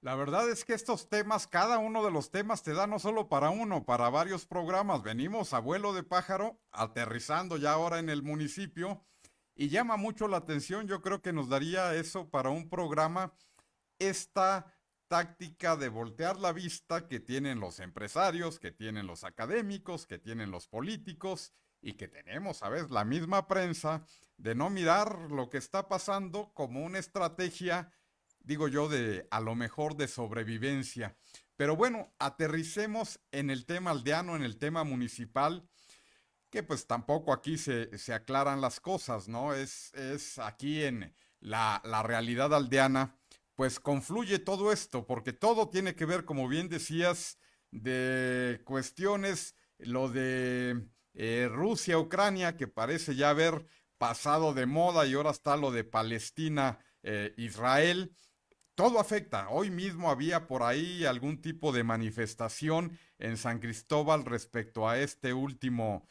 La verdad es que estos temas, cada uno de los temas te da no solo para uno, para varios programas. Venimos a vuelo de pájaro, aterrizando ya ahora en el municipio, y llama mucho la atención. Yo creo que nos daría eso para un programa, esta táctica de voltear la vista que tienen los empresarios, que tienen los académicos, que tienen los políticos y que tenemos a veces la misma prensa, de no mirar lo que está pasando como una estrategia, digo yo, de a lo mejor de sobrevivencia. Pero bueno, aterricemos en el tema aldeano, en el tema municipal, que pues tampoco aquí se aclaran las cosas, ¿no? Es aquí en la realidad aldeana, pues confluye todo esto, porque todo tiene que ver, como bien decías, de cuestiones, lo de Rusia, Ucrania, que parece ya haber pasado de moda y ahora está lo de Palestina, Israel. Todo afecta. Hoy mismo había por ahí algún tipo de manifestación en San Cristóbal respecto a este último,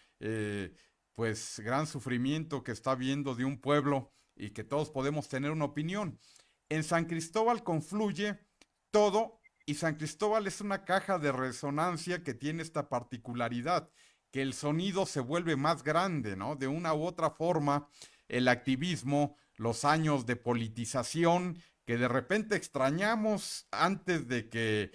pues, gran sufrimiento que está viendo de un pueblo y que todos podemos tener una opinión. En San Cristóbal confluye todo y San Cristóbal es una caja de resonancia que tiene esta particularidad, que el sonido se vuelve más grande, ¿no? De una u otra forma, el activismo, los años de politización, que de repente extrañamos antes de que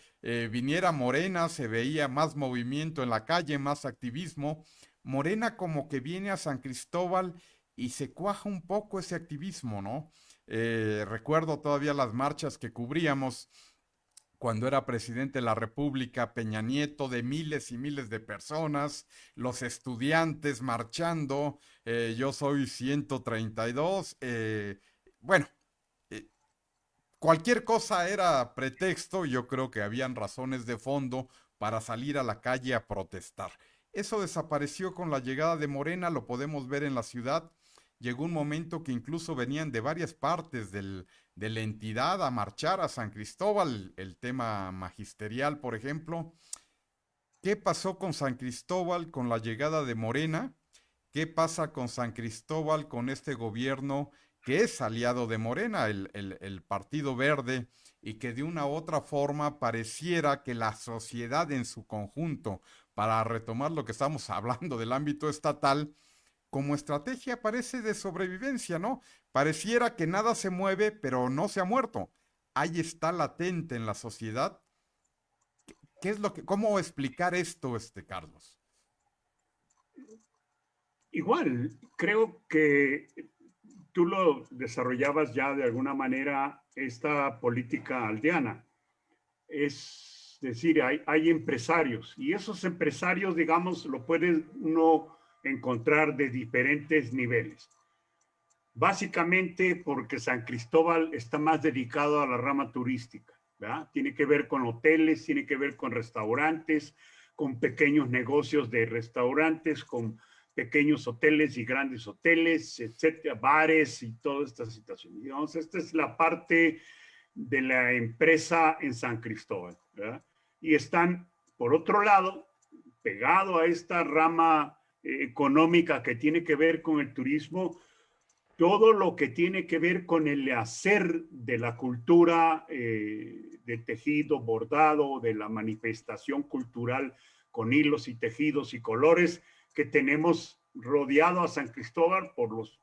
viniera Morena, se veía más movimiento en la calle, más activismo. Morena como que viene a San Cristóbal y se cuaja un poco ese activismo, ¿no? Recuerdo todavía las marchas que cubríamos cuando era presidente de la República, Peña Nieto, de miles y miles de personas, los estudiantes marchando, yo soy 132, bueno, eh, cualquier cosa era pretexto, yo creo que habían razones de fondo para salir a la calle a protestar. Eso desapareció con la llegada de Morena, lo podemos ver en la ciudad. Llegó un momento que incluso venían de varias partes de la entidad a marchar a San Cristóbal, el tema magisterial, por ejemplo. ¿Qué pasó con San Cristóbal con la llegada de Morena? ¿Qué pasa con San Cristóbal con este gobierno que es aliado de Morena, el Partido Verde, y que de una u otra forma pareciera que la sociedad en su conjunto, para retomar lo que estamos hablando del ámbito estatal, como estrategia parece de sobrevivencia, ¿no? Pareciera que nada se mueve, pero no se ha muerto. Ahí está latente en la sociedad. ¿Qué es lo que, cómo explicar esto, Carlos? igual, creo que tú lo desarrollabas ya de alguna manera, esta política aldeana. Es decir, hay empresarios y esos empresarios, digamos, lo puede uno encontrar de diferentes niveles. Básicamente porque San Cristóbal está más dedicado a la rama turística, ¿verdad? Tiene que ver con hoteles, tiene que ver con restaurantes, con pequeños negocios de restaurantes, con pequeños hoteles y grandes hoteles, etcétera, bares y toda esta situación. Digamos, esta es la parte de la empresa en San Cristóbal, ¿verdad? Y están, por otro lado, pegado a esta rama económica que tiene que ver con el turismo, todo lo que tiene que ver con el hacer de la cultura de tejido, bordado, de la manifestación cultural con hilos y tejidos y colores que tenemos rodeado a San Cristóbal por los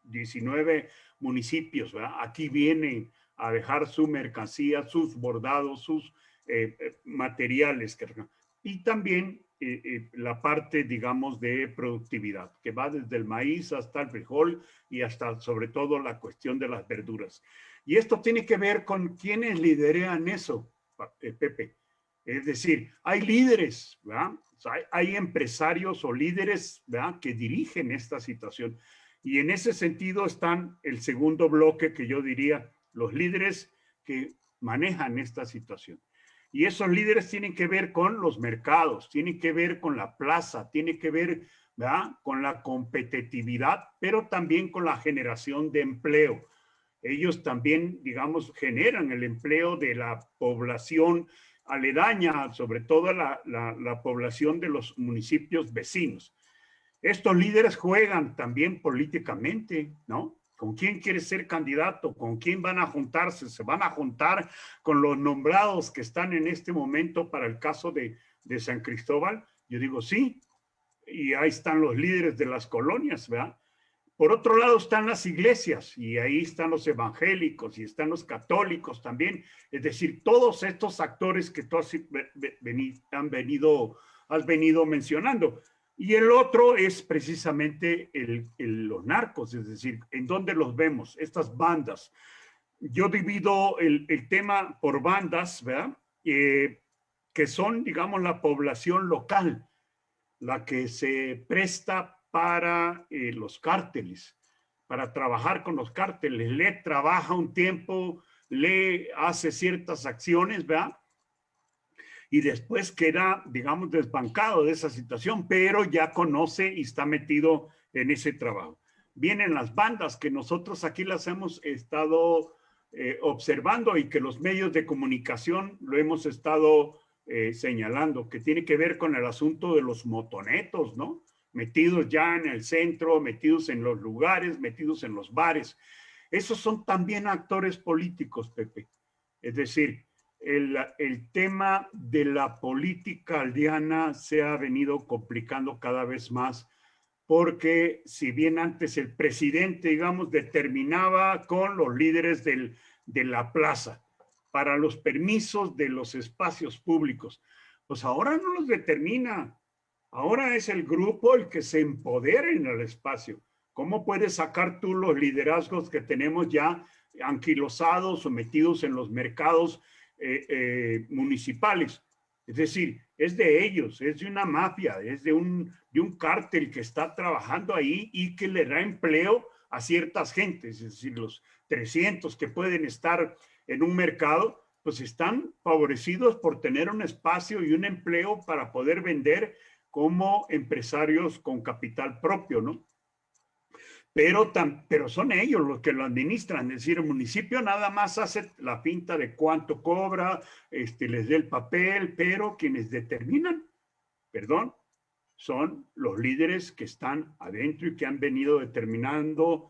19 municipios, ¿verdad? Aquí vienen a dejar su mercancía, sus bordados, sus materiales. Y también la parte, digamos, de productividad, que va desde el maíz hasta el frijol y hasta, sobre todo, la cuestión de las verduras. Y esto tiene que ver con quienes lideran eso, Pepe. Es decir, hay líderes, ¿verdad? O sea, hay empresarios o líderes, ¿verdad?, que dirigen esta situación. Y en ese sentido están el segundo bloque que yo diría, los líderes que manejan esta situación. Y esos líderes tienen que ver con los mercados, tienen que ver con la plaza, tienen que ver, ¿verdad?, con la competitividad, pero también con la generación de empleo. Ellos también, digamos, generan el empleo de la población aledaña, sobre todo la población de los municipios vecinos. Estos líderes juegan también políticamente, ¿no? ¿Con quién quiere ser candidato? ¿Con quién van a juntarse? ¿Se van a juntar con los nombrados que están en este momento para el caso de San Cristóbal? Yo digo sí, y ahí están los líderes de las colonias, ¿verdad? Por otro lado están las iglesias y ahí están los evangélicos y están los católicos también. Es decir, todos estos actores que tú has venido mencionando. Y el otro es precisamente los narcos, es decir, ¿en dónde los vemos? Estas bandas. Yo divido el tema por bandas, ¿verdad? Que son, digamos, la población local, la que se presta para los cárteles, para trabajar con los cárteles. Le trabaja un tiempo, le hace ciertas acciones, ¿verdad? Y después queda, digamos, desbancado de esa situación, pero ya conoce y está metido en ese trabajo. Vienen las bandas que nosotros aquí las hemos estado observando y que los medios de comunicación lo hemos estado señalando, que tiene que ver con el asunto de los motonetos, ¿no? Metidos ya en el centro, metidos en los lugares, metidos en los bares. Esos son también actores políticos, Pepe. Es decir, el tema de la política aldeana se ha venido complicando cada vez más porque si bien antes el presidente, digamos, determinaba con los líderes de la plaza para los permisos de los espacios públicos, pues ahora no los determina. Ahora es el grupo el que se empodera en el espacio. ¿Cómo puedes sacar tú los liderazgos que tenemos ya anquilosados o metidos en los mercados municipales? Es decir, es de ellos, es de una mafia, es de un cártel que está trabajando ahí y que le da empleo a ciertas gentes. Es decir, los 300 que pueden estar en un mercado, pues están favorecidos por tener un espacio y un empleo para poder vender como empresarios con capital propio, ¿no? Pero son ellos los que lo administran, es decir, el municipio nada más hace la pinta de cuánto cobra, les dé el papel, pero quienes determinan, perdón, son los líderes que están adentro y que han venido determinando,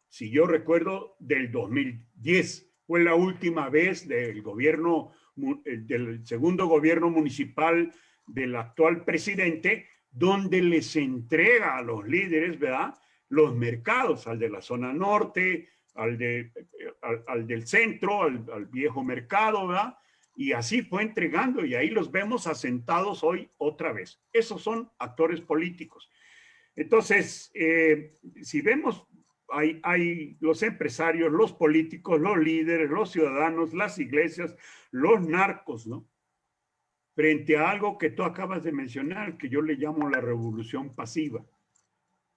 si yo recuerdo, del 2010. Fue la última vez del gobierno, del segundo gobierno municipal del actual presidente, donde les entrega a los líderes, ¿verdad?, los mercados, al de la zona norte, al del centro, al viejo mercado, ¿verdad? Y así fue entregando y ahí los vemos asentados hoy otra vez. Esos son actores políticos. Entonces, si vemos, hay los empresarios, los políticos, los líderes, los ciudadanos, las iglesias, los narcos, ¿no? Frente a algo que tú acabas de mencionar, que yo le llamo la revolución pasiva,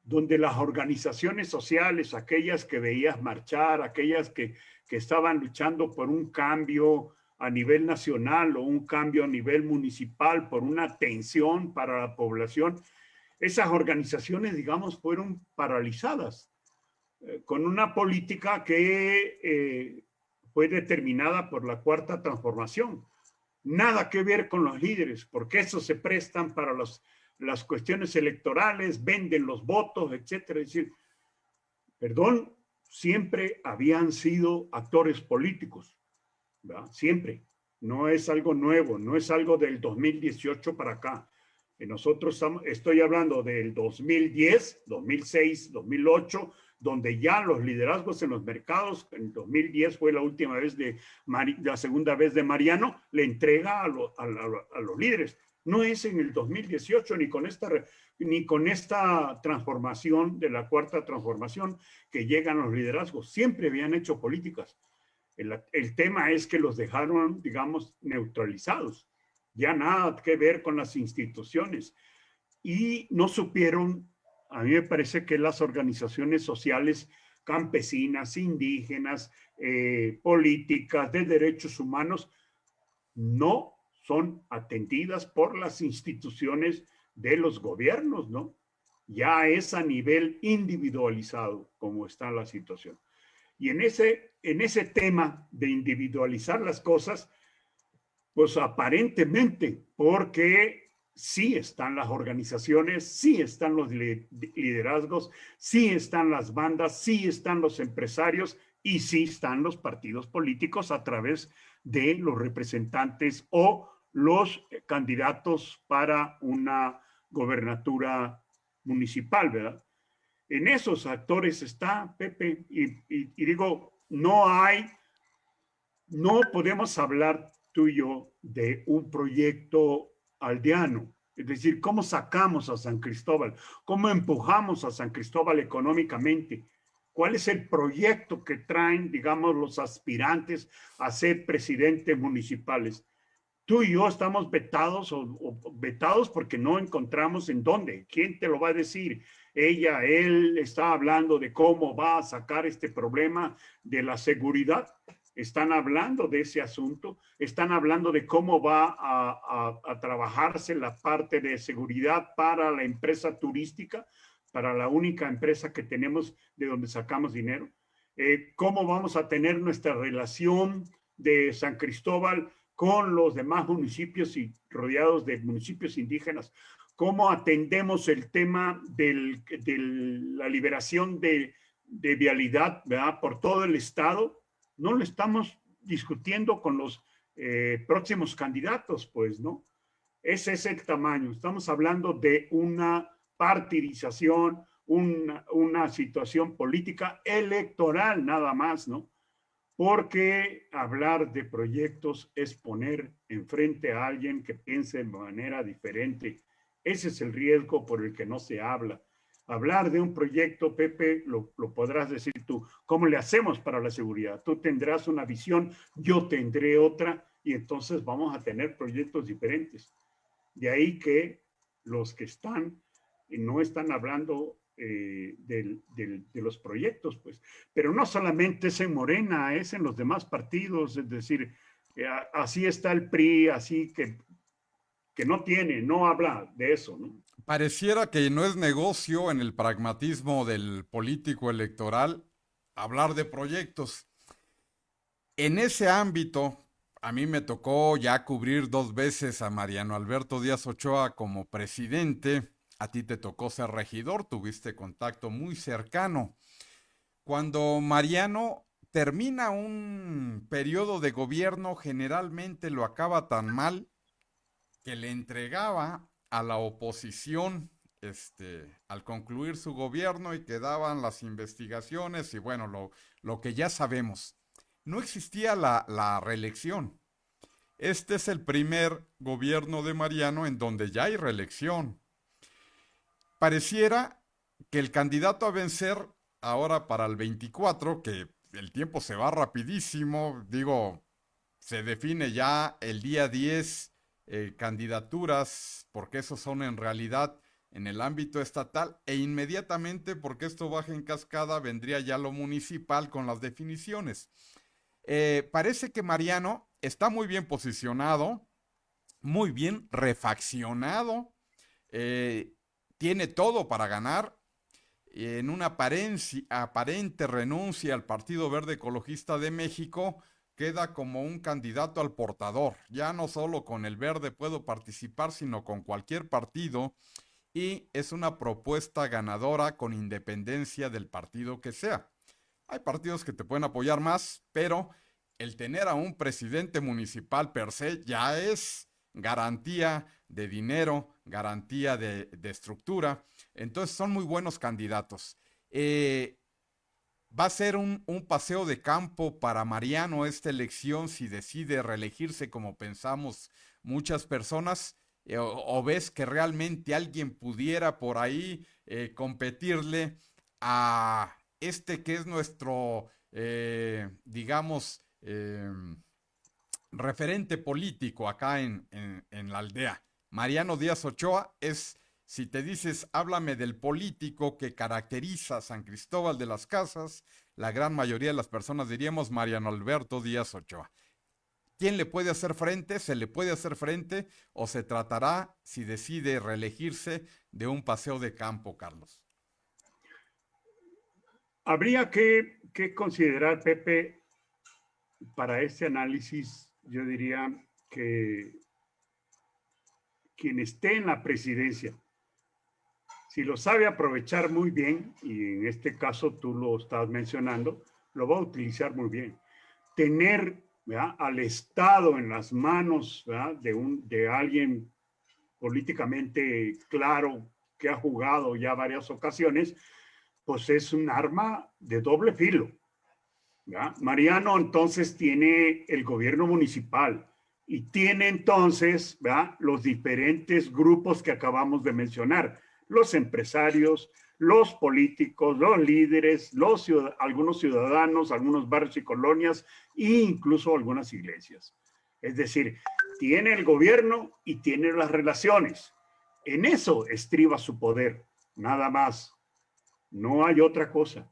donde las organizaciones sociales, aquellas que veías marchar, aquellas que estaban luchando por un cambio a nivel nacional o un cambio a nivel municipal, por una atención para la población, esas organizaciones, digamos, fueron paralizadas con una política que fue determinada por la Cuarta Transformación. Nada que ver con los líderes, porque esos se prestan para las cuestiones electorales, venden los votos, etcétera. Es decir, perdón, siempre habían sido actores políticos, ¿verdad? Siempre. No es algo nuevo, no es algo del 2018 para acá. Nosotros estoy hablando del 2010, 2006, 2008, donde ya los liderazgos en los mercados, en 2010 fue la última vez la segunda vez de Mariano, le entrega a los líderes. No es en el 2018 ni con esta transformación de la cuarta transformación que llegan los liderazgos. Siempre habían hecho políticas. El tema es que los dejaron, digamos, neutralizados. Ya nada que ver con las instituciones. Y no supieron, a mí me parece que las organizaciones sociales campesinas, indígenas, políticas, de derechos humanos, no son atendidas por las instituciones de los gobiernos, ¿no? Ya es a nivel individualizado como está la situación. Y en ese tema de individualizar las cosas, pues aparentemente, porque sí están las organizaciones, sí están los liderazgos, sí están las bandas, sí están los empresarios y sí están los partidos políticos a través de los representantes o los candidatos para una gobernatura municipal, ¿verdad? En esos actores está Pepe y digo, no podemos hablar tú y yo de un proyecto aldeano, es decir, cómo sacamos a San Cristóbal, cómo empujamos a San Cristóbal económicamente, cuál es el proyecto que traen, digamos, los aspirantes a ser presidentes municipales. Tú y yo estamos vetados o vetados porque no encontramos en dónde. ¿Quién te lo va a decir? Ella, él está hablando de cómo va a sacar este problema de la seguridad. Están hablando de ese asunto, están hablando de cómo va a trabajarse la parte de seguridad para la empresa turística, para la única empresa que tenemos de donde sacamos dinero. Cómo vamos a tener nuestra relación de San Cristóbal con los demás municipios y rodeados de municipios indígenas, cómo atendemos el tema de la liberación de vialidad, ¿verdad? Por todo el estado. No lo estamos discutiendo con los próximos candidatos, pues, ¿no? Ese es el tamaño. Estamos hablando de una partidización, una situación política electoral nada más, ¿no? Porque hablar de proyectos es poner enfrente a alguien que piense de manera diferente. Ese es el riesgo por el que no se habla. Hablar de un proyecto, Pepe, lo podrás decir tú. ¿Cómo le hacemos para la seguridad? Tú tendrás una visión, yo tendré otra, y entonces vamos a tener proyectos diferentes. De ahí que los que están no están hablando de los proyectos, pues. Pero no solamente es en Morena, es en los demás partidos, es decir, así está el PRI, así que no habla de eso, ¿no? Pareciera que no es negocio en el pragmatismo del político electoral hablar de proyectos. En ese ámbito, a mí me tocó ya cubrir 2 veces a Mariano Alberto Díaz Ochoa como presidente. A ti te tocó ser regidor, tuviste contacto muy cercano. Cuando Mariano termina un periodo de gobierno, generalmente lo acaba tan mal que le entregaba a la oposición al concluir su gobierno y quedaban las investigaciones y bueno, lo que ya sabemos. No existía la reelección. Este es el primer gobierno de Mariano en donde ya hay reelección. Pareciera que el candidato a vencer ahora para el 24, que el tiempo se va rapidísimo, digo, se define ya el día 10 candidaturas, porque esos son en realidad en el ámbito estatal, e inmediatamente, porque esto baja en cascada, vendría ya lo municipal con las definiciones. Parece que Mariano está muy bien posicionado, muy bien refaccionado, eh, tiene todo para ganar. En una aparente renuncia al Partido Verde Ecologista de México, queda como un candidato al portador. Ya no solo con el Verde puedo participar, sino con cualquier partido, y es una propuesta ganadora con independencia del partido que sea. Hay partidos que te pueden apoyar más, pero el tener a un presidente municipal per se ya es garantía de dinero, garantía de estructura. Entonces son muy buenos candidatos. Eh, Va a ser un paseo de campo para Mariano esta elección si decide reelegirse como pensamos muchas personas, o ves que realmente alguien pudiera por ahí competirle a este que es nuestro, digamos, referente político acá en la aldea. Mariano Díaz Ochoa es, si te dices, háblame del político que caracteriza a San Cristóbal de las Casas, la gran mayoría de las personas diríamos Mariano Alberto Díaz Ochoa. ¿Quién le puede hacer frente? ¿Se le puede hacer frente? ¿O se tratará, si decide reelegirse, de un paseo de campo, Carlos? Habría que considerar, Pepe, para este análisis, yo diría que quien esté en la presidencia, si lo sabe aprovechar muy bien, y en este caso tú lo estás mencionando, lo va a utilizar muy bien. Tener, ¿verdad?, al Estado en las manos, ¿verdad?, de alguien políticamente claro que ha jugado ya varias ocasiones, pues es un arma de doble filo. ¿Ya? Mariano entonces tiene el gobierno municipal y tiene entonces, ¿verdad?, los diferentes grupos que acabamos de mencionar, los empresarios, los políticos, los líderes, algunos ciudadanos, algunos barrios y colonias e incluso algunas iglesias. Es decir, tiene el gobierno y tiene las relaciones. En eso estriba su poder, nada más. No hay otra cosa.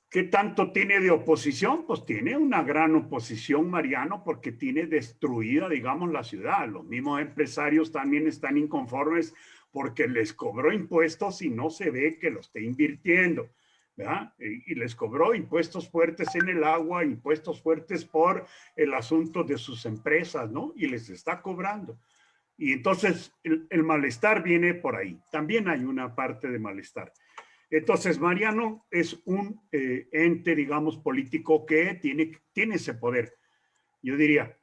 ¿Qué tanto tiene de oposición? Pues tiene una gran oposición, Mariano, porque tiene destruida, digamos, la ciudad. Los mismos empresarios también están inconformes porque les cobró impuestos y no se ve que lo esté invirtiendo, ¿verdad? Y les cobró impuestos fuertes en el agua, impuestos fuertes por el asunto de sus empresas, ¿no? Y les está cobrando. Y entonces el malestar viene por ahí. También hay una parte de malestar. Entonces, Mariano es un ente, digamos, político que tiene ese poder. Yo diría,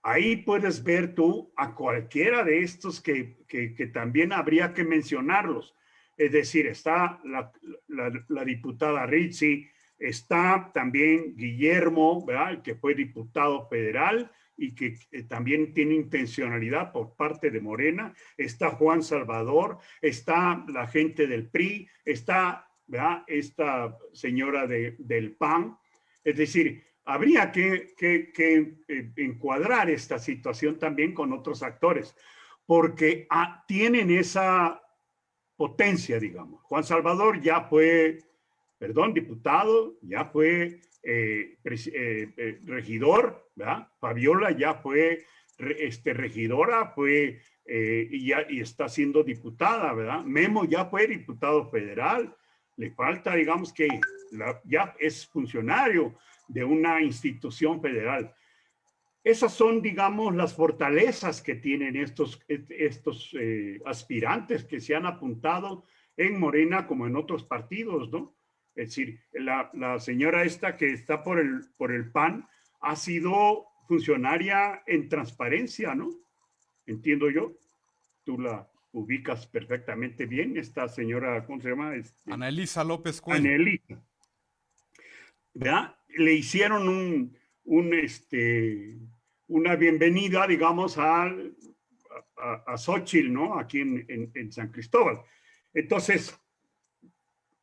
ahí puedes ver tú a cualquiera de estos que también habría que mencionarlos. Es decir, está la diputada Rizzi, está también Guillermo, ¿verdad?, que fue diputado federal y que también tiene intencionalidad por parte de Morena, está Juan Salvador, está la gente del PRI, está, ¿verdad?, esta señora del PAN. Es decir, habría que encuadrar esta situación también con otros actores, porque tienen esa potencia, digamos. Juan Salvador ya fue, perdón, diputado, ya fue regidor, ¿verdad? Fabiola ya fue regidora, fue y está siendo diputada, ¿verdad? Memo ya fue diputado federal, le falta, digamos, que ya es funcionario de una institución federal. Esas son, digamos, las fortalezas que tienen estos aspirantes que se han apuntado en Morena como en otros partidos, ¿no? Es decir, la señora esta que está por el PAN ha sido funcionaria en transparencia, ¿no? Entiendo yo. Tú la ubicas perfectamente bien, esta señora, ¿cómo se llama? Ana Elisa López Cuello. Anelita, ¿verdad? Le hicieron una bienvenida, digamos, a Xochitl, ¿no? Aquí en San Cristóbal. Entonces,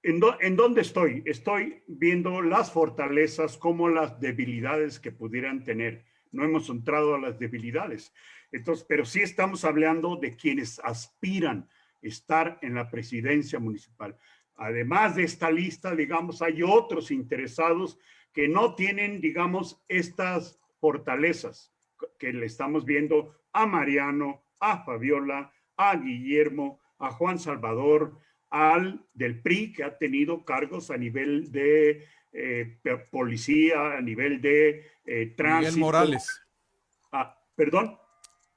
¿En dónde estoy? Estoy viendo las fortalezas como las debilidades que pudieran tener. No hemos entrado a las debilidades. Entonces, pero sí estamos hablando de quienes aspiran a estar en la presidencia municipal. Además de esta lista, digamos, hay otros interesados que no tienen, digamos, estas fortalezas que le estamos viendo a Mariano, a Fabiola, a Guillermo, a Juan Salvador, al del PRI, que ha tenido cargos a nivel de policía, a nivel de Miguel tránsito. Morales. Perdón,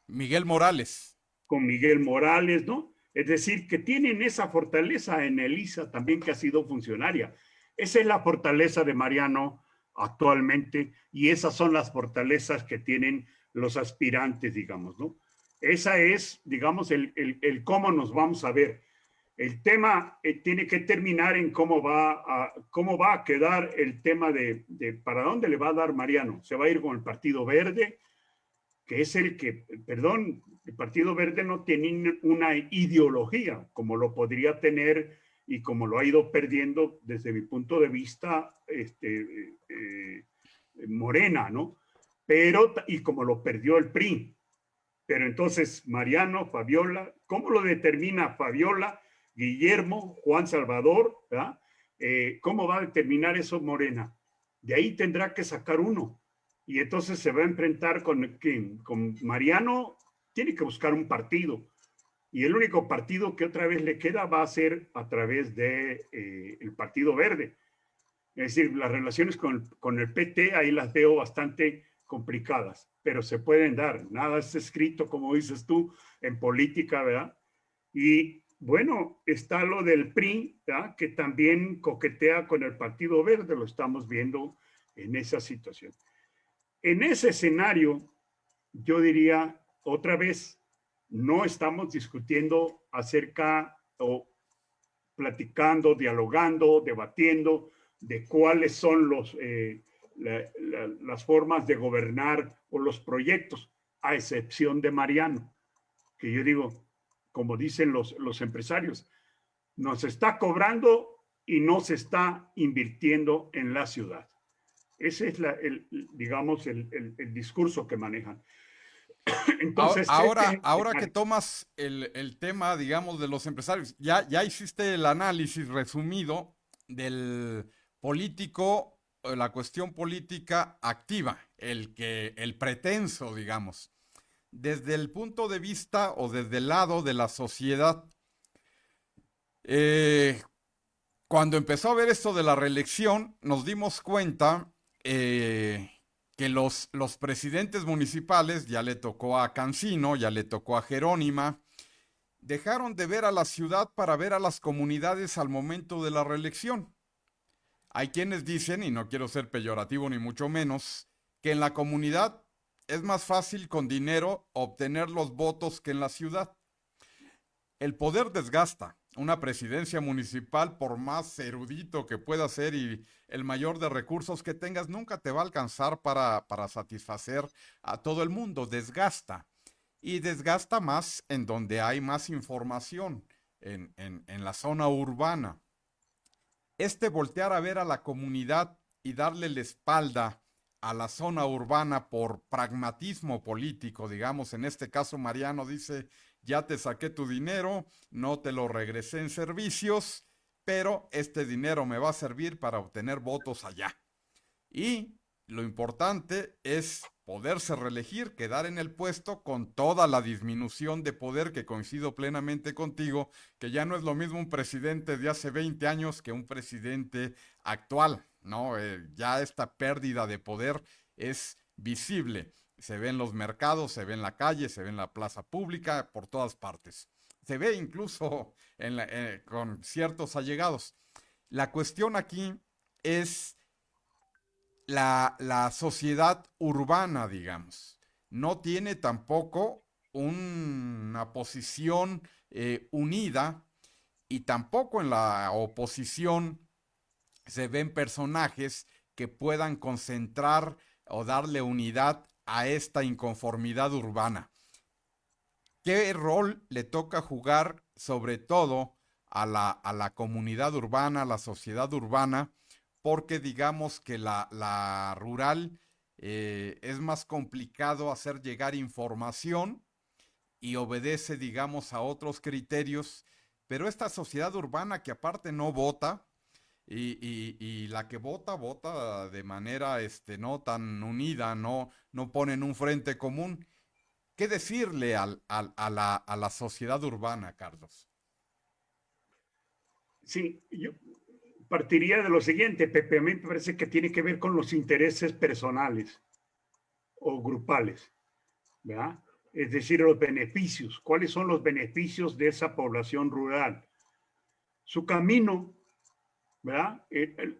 Miguel Morales. con Miguel Morales, ¿no? Es decir, que tienen esa fortaleza en Elisa también, que ha sido funcionaria. Esa es la fortaleza de Mariano actualmente, y esas son las fortalezas que tienen los aspirantes, digamos, ¿no? Esa es, digamos, el cómo nos vamos a ver. El tema tiene que terminar en cómo va a quedar el tema de para dónde le va a dar Mariano. ¿Se va a ir con el Partido Verde? Que es el que, perdón, el Partido Verde no tiene una ideología como lo podría tener y como lo ha ido perdiendo desde mi punto de vista Morena, ¿no? Pero, y como lo perdió el PRI. Pero entonces, Mariano, Fabiola, ¿cómo lo determina Fabiola, Guillermo, Juan Salvador? ¿Verdad? ¿Cómo va a determinar eso Morena? De ahí tendrá que sacar uno. Y entonces se va a enfrentar con ¿quién? Con Mariano, tiene que buscar un partido. Y el único partido que otra vez le queda va a ser a través de el Partido Verde. Es decir, las relaciones con el PT ahí las veo bastante complicadas, pero se pueden dar. Nada es escrito, como dices tú, en política, ¿verdad? Y bueno, está lo del PRI, ¿verdad? Que también coquetea con el Partido Verde, lo estamos viendo en esa situación. En ese escenario, yo diría otra vez, no estamos discutiendo acerca o platicando, dialogando, debatiendo de cuáles son las formas de gobernar o los proyectos, a excepción de Mariano, que yo digo, como dicen los empresarios, nos está cobrando y no se está invirtiendo en la ciudad. Ese es, digamos, el discurso que manejan. Entonces, Ahora que tomas el tema, digamos, de los empresarios, ya hiciste el análisis resumido del político, la cuestión política activa, el pretenso, digamos. Desde el punto de vista o desde el lado de la sociedad, eh, cuando empezó a ver esto de la reelección, nos dimos cuenta que los presidentes municipales, ya le tocó a Cancino, ya le tocó a Jerónima, dejaron de ver a la ciudad para ver a las comunidades al momento de la reelección. Hay quienes dicen, y no quiero ser peyorativo ni mucho menos, que en la comunidad es más fácil con dinero obtener los votos que en la ciudad. El poder desgasta. Una presidencia municipal, por más erudito que pueda ser y el mayor de recursos que tengas, nunca te va a alcanzar para satisfacer a todo el mundo. Desgasta. Y desgasta más en donde hay más información, en la zona urbana. Voltear a ver a la comunidad y darle la espalda a la zona urbana por pragmatismo político, digamos, en este caso Mariano dice, ya te saqué tu dinero, no te lo regresé en servicios, pero este dinero me va a servir para obtener votos allá. Y lo importante es poderse reelegir, quedar en el puesto con toda la disminución de poder, que coincido plenamente contigo, que ya no es lo mismo un presidente de hace 20 años que un presidente actual, ¿no? Ya esta pérdida de poder es visible. Se ve en los mercados, se ve en la calle, se ve en la plaza pública, por todas partes. Se ve incluso con ciertos allegados. La cuestión aquí es la sociedad urbana, digamos. No tiene tampoco una posición unida, y tampoco en la oposición se ven personajes que puedan concentrar o darle unidad a esta inconformidad urbana. ¿Qué rol le toca jugar sobre todo a la comunidad urbana, a la sociedad urbana, porque digamos que la rural es más complicado hacer llegar información y obedece, digamos, a otros criterios, pero esta sociedad urbana que aparte no vota, y la que vota, vota de manera no tan unida, no ponen un frente común. ¿Qué decirle a la sociedad urbana, Carlos? Sí, yo partiría de lo siguiente, Pepe, a mí me parece que tiene que ver con los intereses personales o grupales, ¿verdad? Es decir, los beneficios. ¿Cuáles son los beneficios de esa población rural? Su camino, ¿verdad?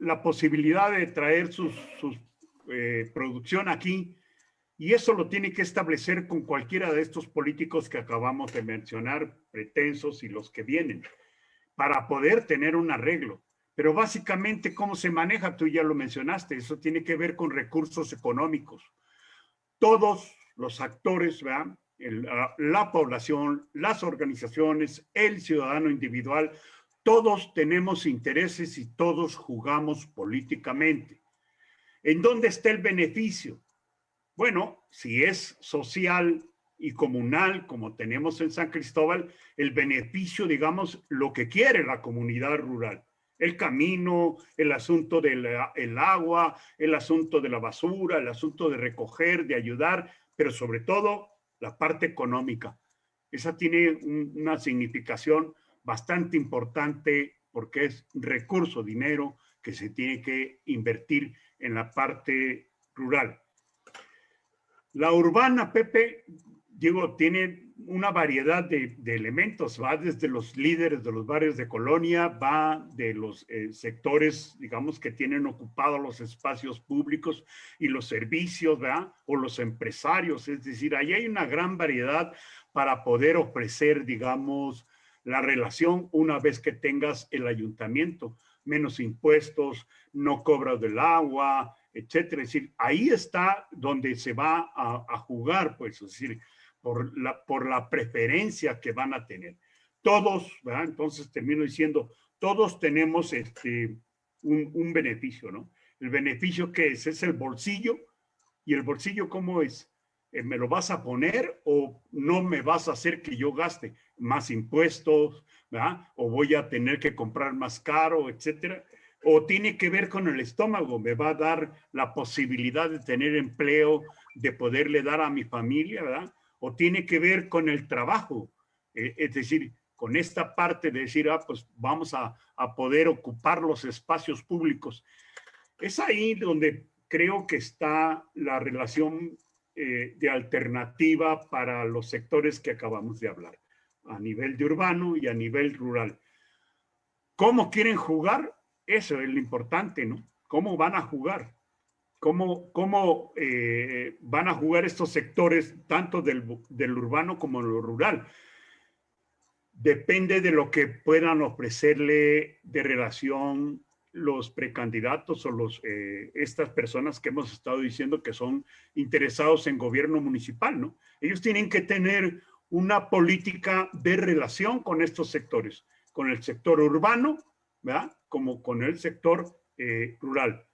La posibilidad de traer su producción aquí, y eso lo tiene que establecer con cualquiera de estos políticos que acabamos de mencionar, pretensos y los que vienen, para poder tener un arreglo. Pero básicamente, ¿cómo se maneja? Tú ya lo mencionaste, eso tiene que ver con recursos económicos. Todos los actores, ¿verdad? La población, las organizaciones, el ciudadano individual, todos tenemos intereses y todos jugamos políticamente. ¿En dónde está el beneficio? Bueno, si es social y comunal, como tenemos en San Cristóbal, el beneficio, digamos, lo que quiere la comunidad rural. El camino, el asunto del agua, el asunto de la basura, el asunto de recoger, de ayudar, pero sobre todo la parte económica. Esa tiene una significación bastante importante porque es recurso, dinero que se tiene que invertir en la parte rural. La urbana, Pepe, digo, tiene una variedad de elementos, va desde los líderes de los barrios de colonia, va de los sectores, digamos, que tienen ocupados los espacios públicos y los servicios, ¿verdad? O los empresarios, es decir, ahí hay una gran variedad para poder ofrecer, digamos, la relación una vez que tengas el ayuntamiento, menos impuestos, no cobras del agua, etcétera. Es decir, ahí está donde se va a jugar, pues, es decir, por la preferencia que van a tener. Todos, ¿verdad? Entonces termino diciendo, todos tenemos un beneficio, ¿no? El beneficio que es el bolsillo, y el bolsillo, ¿cómo es? ¿Me lo vas a poner o no me vas a hacer que yo gaste más impuestos, ¿verdad? O voy a tener que comprar más caro, etcétera. O tiene que ver con el estómago, me va a dar la posibilidad de tener empleo, de poderle dar a mi familia, ¿verdad? O tiene que ver con el trabajo, es decir, con esta parte de decir, pues vamos a poder ocupar los espacios públicos. Es ahí donde creo que está la relación de alternativa para los sectores que acabamos de hablar, a nivel de urbano y a nivel rural. ¿Cómo quieren jugar? Eso es lo importante, ¿no? ¿Cómo van a jugar? ¿Cómo van a jugar estos sectores, tanto del urbano como lo rural? Depende de lo que puedan ofrecerle de relación los precandidatos o estas personas que hemos estado diciendo que son interesados en gobierno municipal, ¿no? Ellos tienen que tener una política de relación con estos sectores, con el sector urbano, ¿verdad? Como con el sector rural.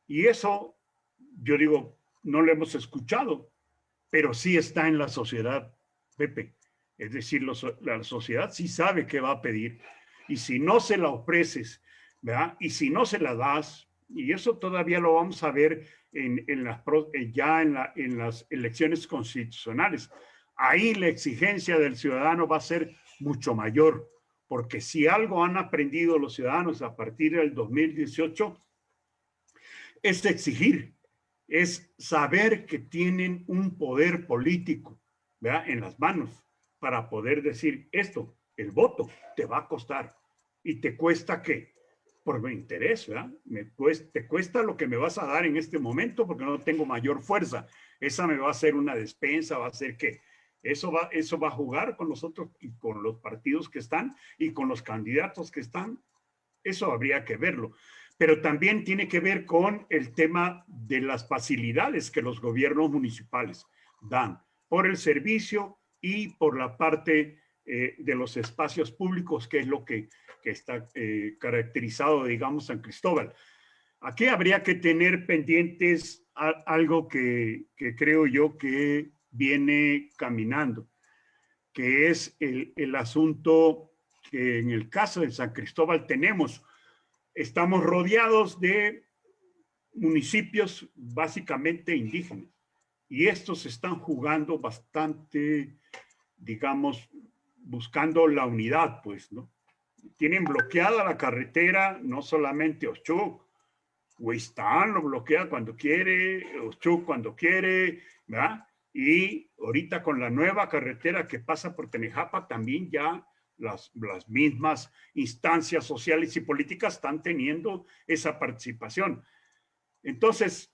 Y eso, yo digo, no lo hemos escuchado, pero sí está en la sociedad, Pepe. Es decir, la sociedad sí sabe qué va a pedir. Y si no se la ofreces, ¿verdad? Y si no se la das, y eso todavía lo vamos a ver ya en las elecciones constitucionales, ahí la exigencia del ciudadano va a ser mucho mayor, porque si algo han aprendido los ciudadanos a partir del 2018, es exigir, es saber que tienen un poder político, ¿verdad? En las manos para poder decir esto, el voto te va a costar. ¿Y te cuesta qué? Por mi interés, ¿verdad? Te cuesta lo que me vas a dar en este momento porque no tengo mayor fuerza. Esa me va a hacer una despensa, va a hacer que eso va a jugar con nosotros y con los partidos que están y con los candidatos que están. Eso habría que verlo. Pero también tiene que ver con el tema de las facilidades que los gobiernos municipales dan por el servicio y por la parte de los espacios públicos, que es lo que está caracterizado, digamos, San Cristóbal. Aquí habría que tener pendientes algo que creo yo que viene caminando, que es el asunto que en el caso de San Cristóbal estamos rodeados de municipios básicamente indígenas y estos están jugando bastante, digamos, buscando la unidad, pues, ¿no? Tienen bloqueada la carretera, no solamente Ochuc, Huistán lo bloquea cuando quiere, Ochuc cuando quiere, ¿verdad? Y ahorita con la nueva carretera que pasa por Tenejapa, también ya las mismas instancias sociales y políticas están teniendo esa participación. Entonces,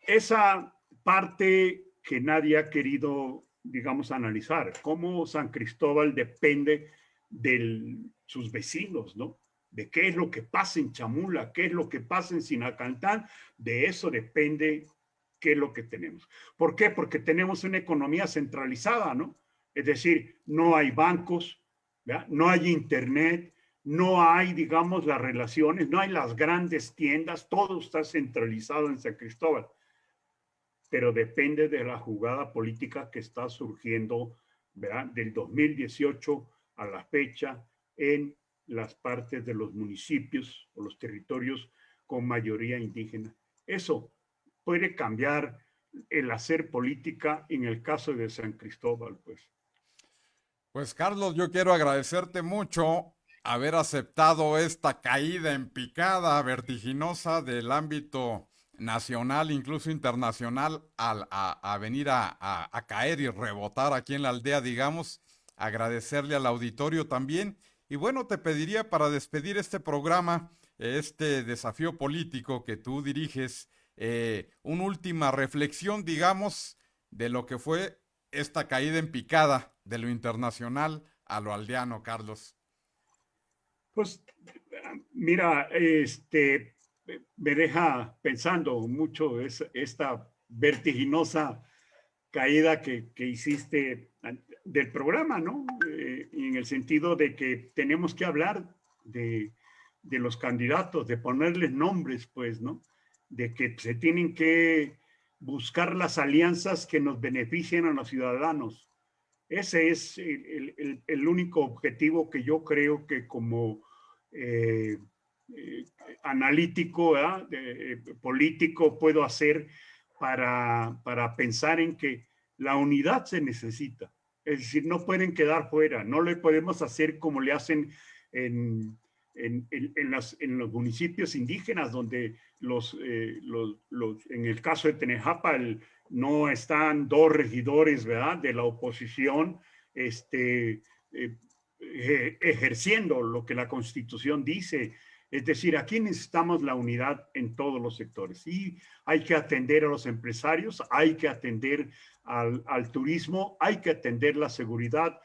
esa parte que nadie ha querido, digamos, analizar, cómo San Cristóbal depende de sus vecinos, ¿no? De qué es lo que pasa en Chamula, qué es lo que pasa en Sinacantán, de eso depende qué es lo que tenemos. ¿Por qué? Porque tenemos una economía centralizada, ¿no? Es decir, no hay bancos, ¿verdad? No hay internet, no hay, digamos, las relaciones, no hay las grandes tiendas, todo está centralizado en San Cristóbal, pero depende de la jugada política que está surgiendo, ¿verdad? Del 2018 a la fecha en las partes de los municipios o los territorios con mayoría indígena. Eso puede cambiar el hacer política en el caso de San Cristóbal, pues. Pues Carlos, yo quiero agradecerte mucho haber aceptado esta caída en picada vertiginosa del ámbito nacional, incluso internacional, a venir a caer y rebotar aquí en la aldea, digamos. Agradecerle al auditorio también. Y bueno, te pediría para despedir este programa, este desafío político que tú diriges, una última reflexión, digamos, de lo que fue esta caída en picada de lo internacional a lo aldeano, Carlos. Pues mira, me deja pensando mucho esta vertiginosa caída que hiciste del programa, ¿no? En el sentido de que tenemos que hablar de los candidatos, de ponerles nombres, pues, ¿no? De que se tienen que buscar las alianzas que nos beneficien a los ciudadanos. Ese es el único objetivo que yo creo que como eh, eh, analítico, político puedo hacer para pensar en que la unidad se necesita. Es decir, no pueden quedar fuera, no le podemos hacer como le hacen en, en los municipios indígenas, donde en el caso de Tenejapa, no están dos regidores, ¿verdad?, de la oposición, ejerciendo lo que la Constitución dice. Es decir, aquí necesitamos la unidad en todos los sectores y hay que atender a los empresarios, hay que atender al turismo, hay que atender la seguridad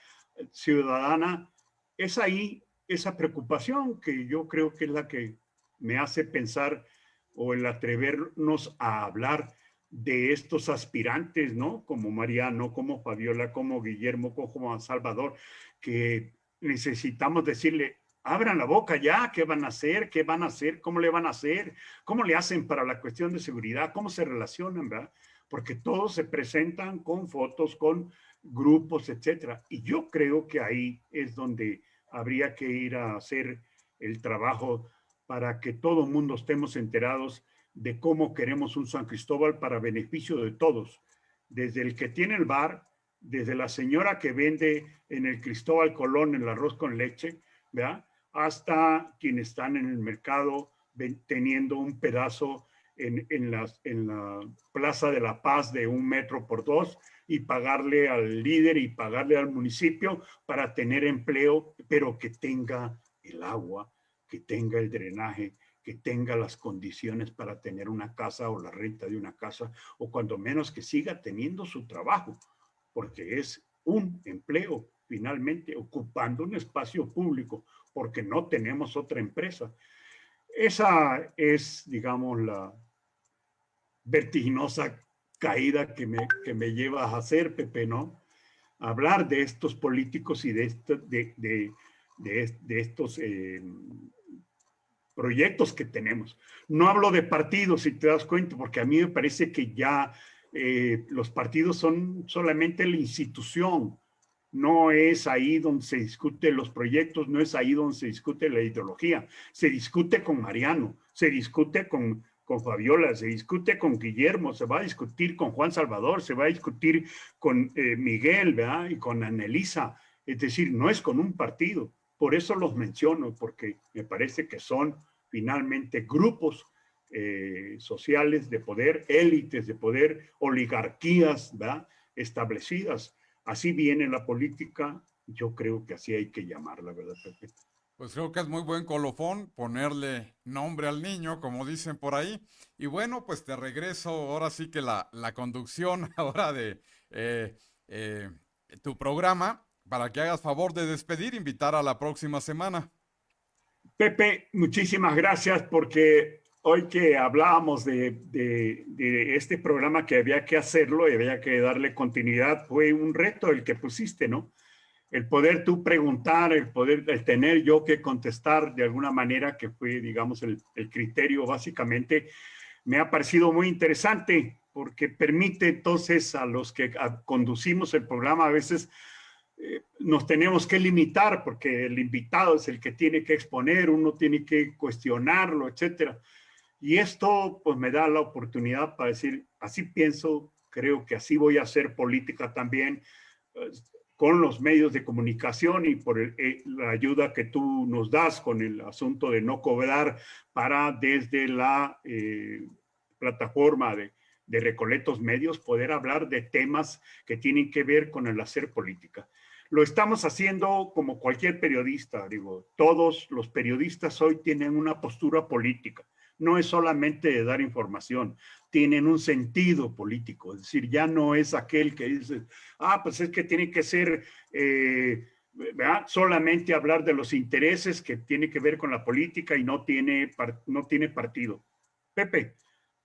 ciudadana. Es ahí esa preocupación que yo creo que es la que me hace pensar o el atrevernos a hablar de estos aspirantes, ¿no? Como Mariano, como Fabiola, como Guillermo, como Salvador, que necesitamos decirle, abran la boca ya, ¿qué van a hacer? ¿Qué van a hacer? ¿Cómo le van a hacer? ¿Cómo le hacen para la cuestión de seguridad? ¿Cómo se relacionan, verdad? Porque todos se presentan con fotos, con grupos, etcétera. Y yo creo que ahí es donde habría que ir a hacer el trabajo para que todo el mundo estemos enterados de cómo queremos un San Cristóbal para beneficio de todos, desde el que tiene el bar, desde la señora que vende en el Cristóbal Colón el arroz con leche, ¿verdad?, hasta quienes están en el mercado teniendo un pedazo en la Plaza de la Paz de 1 metro por 2 y pagarle al líder y pagarle al municipio para tener empleo, pero que tenga el agua, que tenga el drenaje, que tenga las condiciones para tener una casa o la renta de una casa, o cuando menos que siga teniendo su trabajo, porque es un empleo finalmente ocupando un espacio público, porque no tenemos otra empresa. Esa es, digamos, la vertiginosa caída que me lleva a hacer, Pepe, ¿no? hablar de estos políticos y de estos proyectos que tenemos. No hablo de partidos, si te das cuenta, porque a mí me parece que ya los partidos son solamente la institución. No es ahí donde se discuten los proyectos, no es ahí donde se discute la ideología. Se discute con Mariano, se discute con Fabiola, se discute con Guillermo, se va a discutir con Juan Salvador, se va a discutir con Miguel, ¿verdad? Y con Anelisa. Es decir, no es con un partido. Por eso los menciono, porque me parece que son finalmente grupos sociales de poder, élites de poder, oligarquías, ¿verdad? Establecidas. Así viene la política, yo creo que así hay que llamarla, ¿verdad, Pepe? Pues creo que es muy buen colofón ponerle nombre al niño, como dicen por ahí. Y bueno, pues te regreso ahora sí que la conducción ahora de eh, eh, tu programa para que hagas favor de despedir, invitar a la próxima semana. Pepe, muchísimas gracias porque hoy que hablábamos de este programa que había que hacerlo y había que darle continuidad, fue un reto el que pusiste, ¿no? El poder tú preguntar, el tener yo que contestar de alguna manera, que fue, digamos, el criterio básicamente, me ha parecido muy interesante porque permite entonces a los que conducimos el programa a veces nos tenemos que limitar porque el invitado es el que tiene que exponer, uno tiene que cuestionarlo, etcétera. Y esto pues me da la oportunidad para decir, así pienso, creo que así voy a hacer política también, con los medios de comunicación y por la ayuda que tú nos das con el asunto de no cobrar para desde la plataforma de Recoletos Medios poder hablar de temas que tienen que ver con el hacer política. Lo estamos haciendo como cualquier periodista, digo, todos los periodistas hoy tienen una postura política, no es solamente de dar información, tienen un sentido político, es decir, ya no es aquel que dice, pues es que tiene que ser solamente hablar de los intereses que tiene que ver con la política y no tiene partido. Pepe,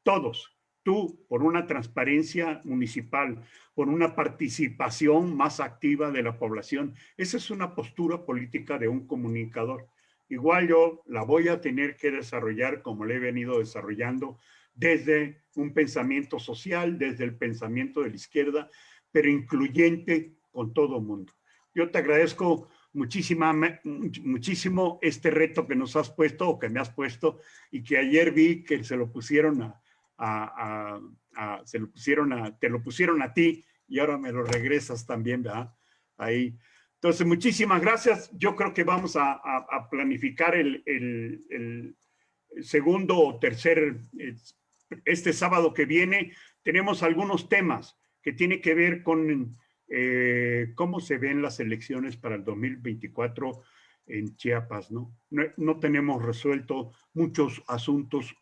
todos, tú por una transparencia municipal, por una participación más activa de la población. Esa es una postura política de un comunicador. Igual yo la voy a tener que desarrollar como le he venido desarrollando desde un pensamiento social, desde el pensamiento de la izquierda, pero incluyente con todo el mundo. Yo te agradezco muchísimo este reto que nos has puesto o que me has puesto y que ayer vi que se lo pusieron te lo pusieron a ti y ahora me lo regresas también, ¿verdad? Ahí. Entonces, muchísimas gracias. Yo creo que vamos a planificar el segundo o tercer, este sábado que viene. Tenemos algunos temas que tienen que ver con cómo se ven las elecciones para el 2024 en Chiapas, ¿no? No tenemos resuelto muchos asuntos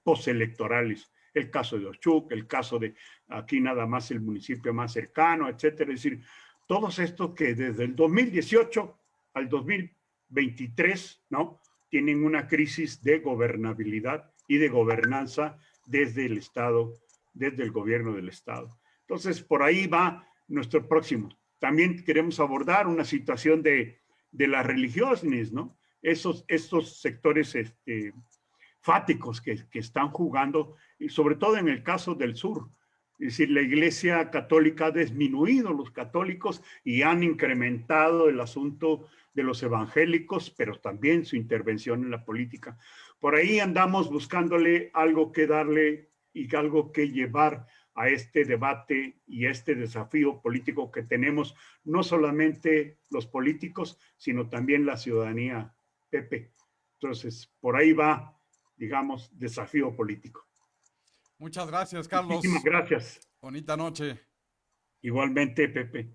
postelectorales. El caso de Ochuc, el caso de aquí nada más el municipio más cercano, etcétera. Es decir, todos estos que desde el 2018 al 2023, ¿no? Tienen una crisis de gobernabilidad y de gobernanza desde el Estado, desde el gobierno del Estado. Entonces, por ahí va nuestro próximo. También queremos abordar una situación de las religiones, ¿no? Estos sectores fáticos que están jugando, y sobre todo en el caso del sur. Es decir, la Iglesia Católica ha disminuido los católicos y han incrementado el asunto de los evangélicos, pero también su intervención en la política. Por ahí andamos buscándole algo que darle y algo que llevar a este debate y este desafío político que tenemos, no solamente los políticos, sino también la ciudadanía, Pepe. Entonces, por ahí va, digamos, desafío político. Muchas gracias, Muchísimas Carlos. gracias. Bonita noche. Igualmente, Pepe.